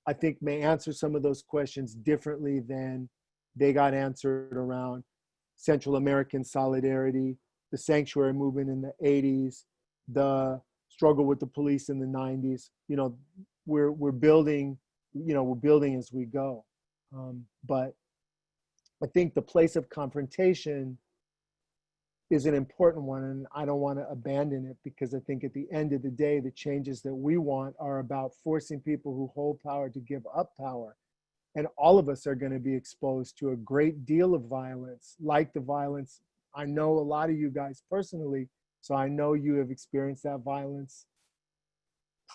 [SPEAKER 4] I think may answer some of those questions differently than they got answered around Central American solidarity, the sanctuary movement in the 80s, the struggle with the police in the 90s. You know, we're building, you know, we're building as we go. But I think the place of confrontation is an important one, and I don't want to abandon it, because I think at the end of the day, the changes that we want are about forcing people who hold power to give up power. And all of us are going to be exposed to a great deal of violence, like the violence. I know a lot of you guys personally, so I know you have experienced that violence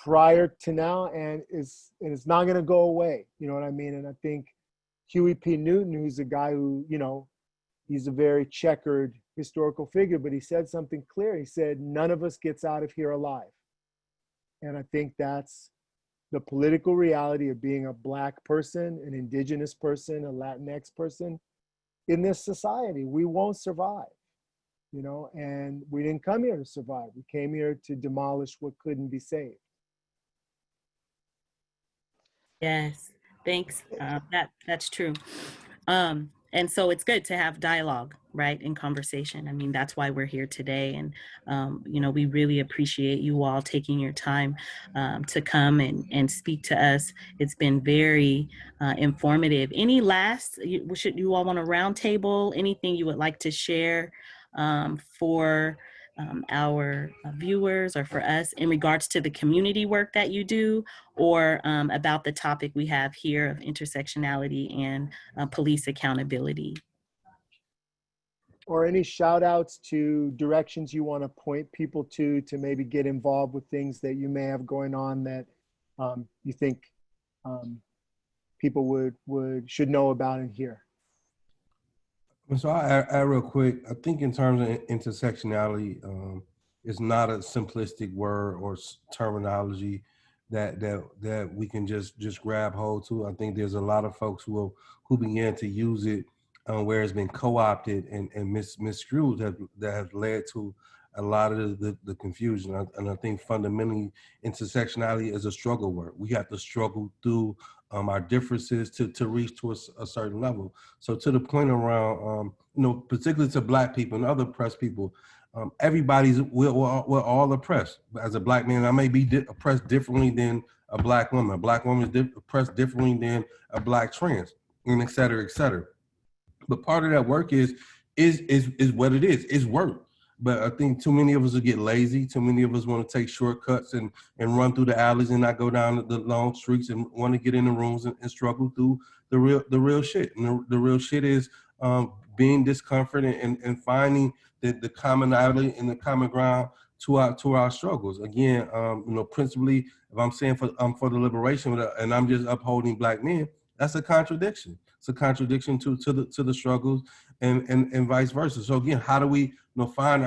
[SPEAKER 4] prior to now, and it's not going to go away. You know what I mean? And I think Huey P. Newton, who's a guy who, you know, he's a very checkered historical figure, but he said something clear. He said, none of us gets out of here alive. And I think that's the political reality of being a Black person, an Indigenous person, a Latinx person in this society. We won't survive, you know, and we didn't come here to survive. We came here to demolish what couldn't be saved.
[SPEAKER 5] Yes, thanks. That's true. And so it's good to have dialogue, right, and conversation. I mean, that's why we're here today. And, you know, we really appreciate you all taking your time to come and speak to us. It's been very informative. Any last, should you all want a round table, anything you would like to share for our viewers or for us in regards to the community work that you do, or about the topic we have here of intersectionality and police accountability?
[SPEAKER 4] Or any shout outs to directions you want to point people to maybe get involved with things that you may have going on that you think people should know about and hear.
[SPEAKER 9] So I add real quick. I think in terms of intersectionality, it's not a simplistic word or terminology that we can just grab hold to. I think there's a lot of folks who began to use it where it's been co-opted and misconstrued that have led to a lot of the confusion. And I think fundamentally intersectionality is a struggle word. We have to struggle through our differences to reach to a certain level. So to the point around, you know, particularly to Black people and other oppressed people, we're all oppressed. As a Black man, I may be oppressed differently than a Black woman. A Black woman is oppressed differently than a Black trans, and et cetera, et cetera. But part of that work is what it is. It's work. But I think too many of us will get lazy. Too many of us want to take shortcuts and run through the alleys and not go down the long streets and want to get in the rooms and struggle through the real shit. And the real shit is being discomforted and finding the commonality and the common ground to our struggles. Again, you know, principally, if I'm saying for the liberation and I'm just upholding Black men, that's a contradiction. It's a contradiction to the struggles and vice versa. So again, how do we, you know, find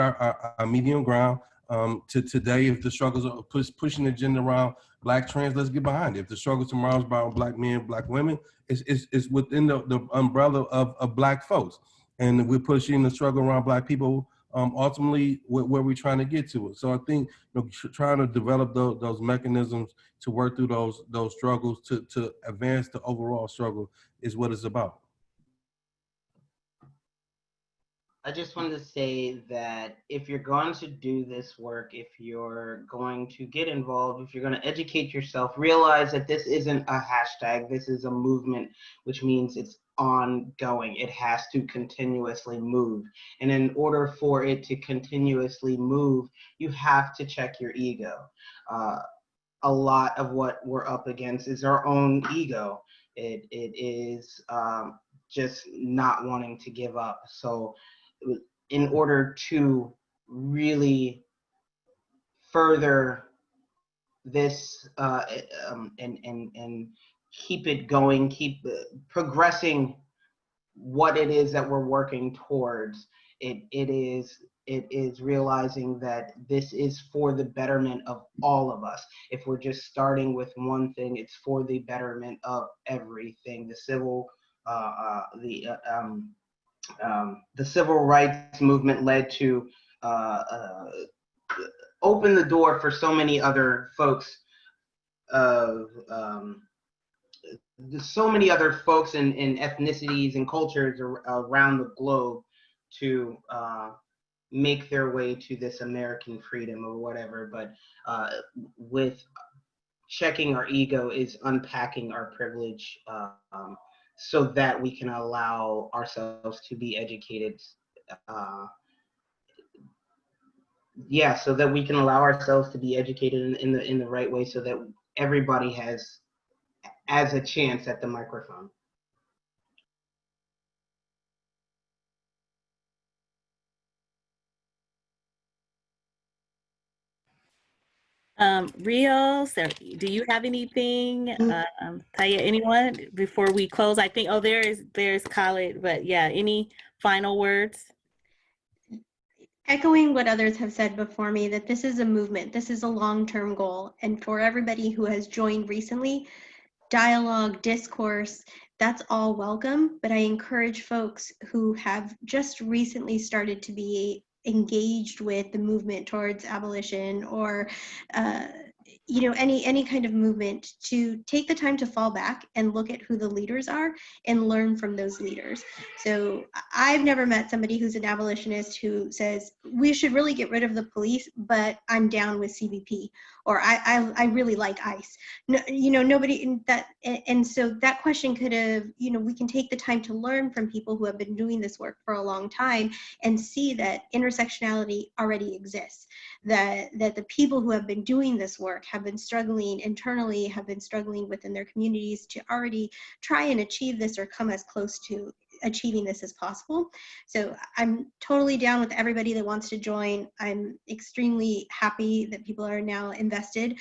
[SPEAKER 9] our medium ground? To today, if the struggles are pushing the agenda around Black trans, let's get behind it. If the struggles tomorrow is about Black men, Black women, it's within the umbrella of Black folks, and we're pushing the struggle around Black people. Ultimately, where we're trying to get to it. So I think, you know, trying to develop those mechanisms to work through those struggles to advance the overall struggle is what it's about.
[SPEAKER 10] I just wanted to say that if you're going to do this work, if you're going to get involved, if you're going to educate yourself, realize that this isn't a hashtag, this is a movement, which means it's ongoing. It has to continuously move. And in order for it to continuously move, you have to check your ego. A lot of what we're up against is our own ego. It is just not wanting to give up. So in order to really further this and keep it going, keep progressing what it is that we're working towards, it is realizing that this is for the betterment of all of us. If we're just starting with one thing, it's for the betterment of everything. The civil rights movement led to open the door for so many other folks so many other folks in ethnicities and cultures around the globe to make their way to this American freedom or whatever. But with checking our ego is unpacking our privilege, so that we can allow ourselves to be educated. So that we can allow ourselves to be educated in the right way, so that everybody has a chance at the microphone.
[SPEAKER 5] Rios, do you have anything? Taya, anyone before we close? I think, there's Khalid, but yeah, any final words?
[SPEAKER 8] Echoing what others have said before me, that this is a movement, this is a long-term goal. And for everybody who has joined recently, dialogue, discourse, that's all welcome. But I encourage folks who have just recently started to be engaged with the movement towards abolition or any kind of movement to take the time to fall back and look at who the leaders are and learn from those leaders. So I've never met somebody who's an abolitionist who says we should really get rid of the police, but I'm down with CBP, or I really like ICE. No, nobody in that. And so that question could have, we can take the time to learn from people who have been doing this work for a long time and see that intersectionality already exists, that the people who have been doing this work have been struggling internally, have been struggling within their communities to already try and achieve this or come as close to achieving this as possible. So I'm totally down with everybody that wants to join. I'm extremely happy that people are now invested,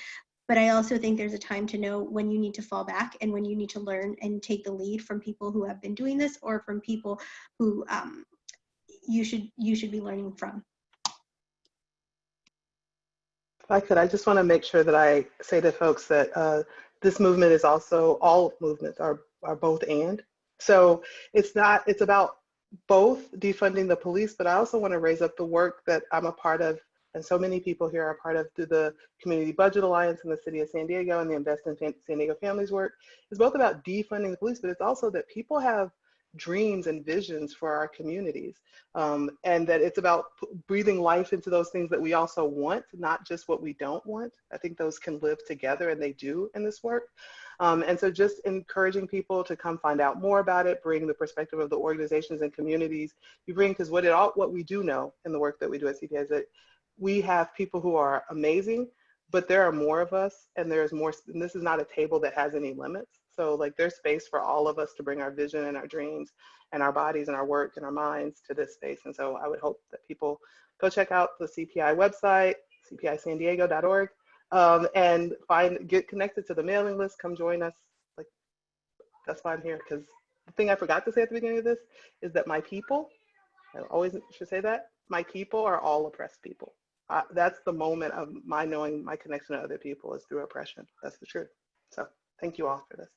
[SPEAKER 8] but I also think there's a time to know when you need to fall back and when you need to learn and take the lead from people who have been doing this, or from people who you should be learning from.
[SPEAKER 2] If I could, I just want to make sure that I say to folks that this movement is also, all movements are both and. So it's about both defunding the police, but I also want to raise up the work that I'm a part of, and so many people here are a part of, through the Community Budget Alliance in the City of San Diego and the Invest in San Diego Families work. It's both about defunding the police, but it's also that people have dreams and visions for our communities, and that it's about breathing life into those things that we also want, not just what we don't want. I think those can live together, and they do in this work. And so just encouraging people to come find out more about it, bring the perspective of the organizations and communities you bring, because what we do know in the work that we do at CPI is that we have people who are amazing, but there are more of us, and there's more, and this is not a table that has any limits. So like there's space for all of us to bring our vision and our dreams and our bodies and our work and our minds to this space. And so I would hope that people go check out the CPI website, cpisandiego.org, and get connected to the mailing list, come join us. Like, that's why I'm here, because the thing I forgot to say at the beginning of this is that my people, I always should say that, my people are all oppressed people. That's the moment of my knowing my connection to other people is through oppression. That's the truth. So thank you all for this.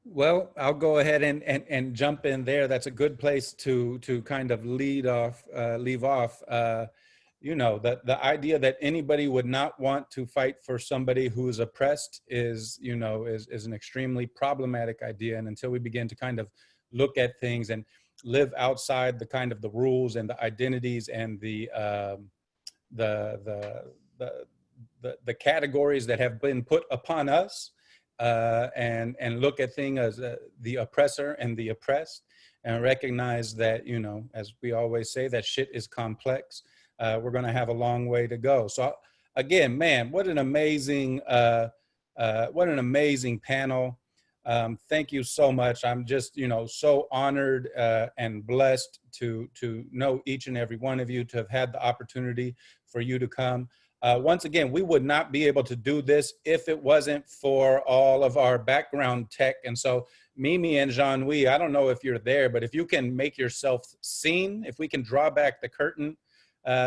[SPEAKER 3] Well, I'll go ahead and jump in there. That's a good place to kind of leave off. The idea that anybody would not want to fight for somebody who is oppressed is an extremely problematic idea. And until we begin to kind of look at things and live outside the kind of the rules and the identities and the categories that have been put upon us, and look at things as the oppressor and the oppressed, and recognize that, as we always say, that shit is complex. We're going to have a long way to go. So again, man, what an amazing panel. Thank you so much. I'm just, so honored and blessed to know each and every one of you, to have had the opportunity for you to come. Once again, we would not be able to do this if it wasn't for all of our background tech. And so Mimi and Jean-Louis, I don't know if you're there, but if you can make yourself seen, if we can draw back the curtain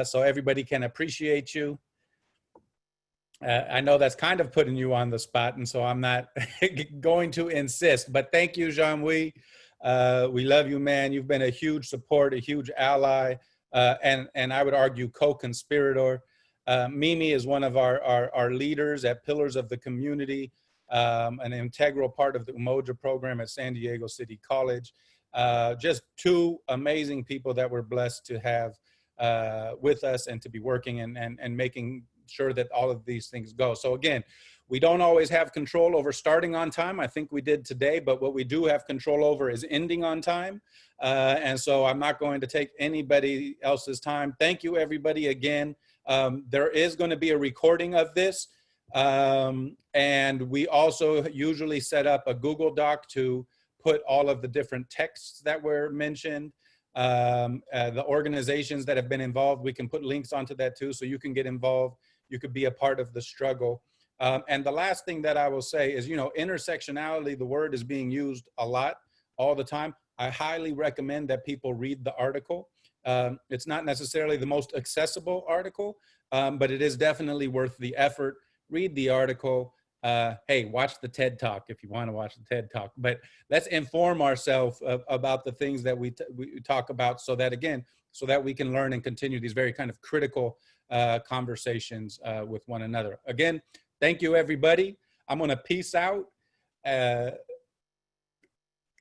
[SPEAKER 3] so everybody can appreciate you. I know that's kind of putting you on the spot, and so I'm not going to insist, but thank you, Jean-Louis. We love you, man. You've been a huge support, a huge ally, and I would argue co-conspirator. Mimi is one of our leaders at Pillars of the Community, an integral part of the Umoja program at San Diego City College. just two amazing people that we're blessed to have with us and to be working and making sure that all of these things go. So again, we don't always have control over starting on time. I think we did today, but what we do have control over is ending on time. And so I'm not going to take anybody else's time. Thank you, everybody, again. There is going to be a recording of this. And we also usually set up a Google Doc to put all of the different texts that were mentioned. The organizations that have been involved, we can put links onto that too, so you can get involved. You could be a part of the struggle. And the last thing that I will say is, you know, intersectionality, the word is being used a lot all the time. I highly recommend that people read the article. It's not necessarily the most accessible article, but it is definitely worth the effort. Read the article. Hey, watch the TED Talk if you want to watch the TED Talk. But let's inform ourselves about the things that we talk about, so that, again, so that we can learn and continue these very kind of critical conversations with one another. Again, thank you, everybody. I'm going to peace out.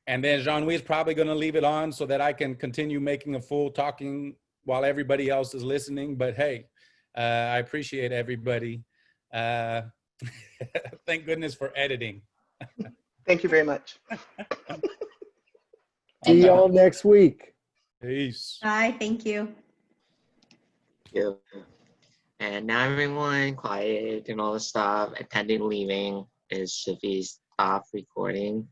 [SPEAKER 3] And then Jean-Louis is probably going to leave it on so that I can continue making a full talking while everybody else is listening. But hey, I appreciate everybody. Thank goodness for editing.
[SPEAKER 2] Thank you very much.
[SPEAKER 4] See y'all next week.
[SPEAKER 3] Peace.
[SPEAKER 8] Bye. Thank you.
[SPEAKER 1] Yeah. And now everyone quiet and all the stuff, attending, leaving, should be stop recording.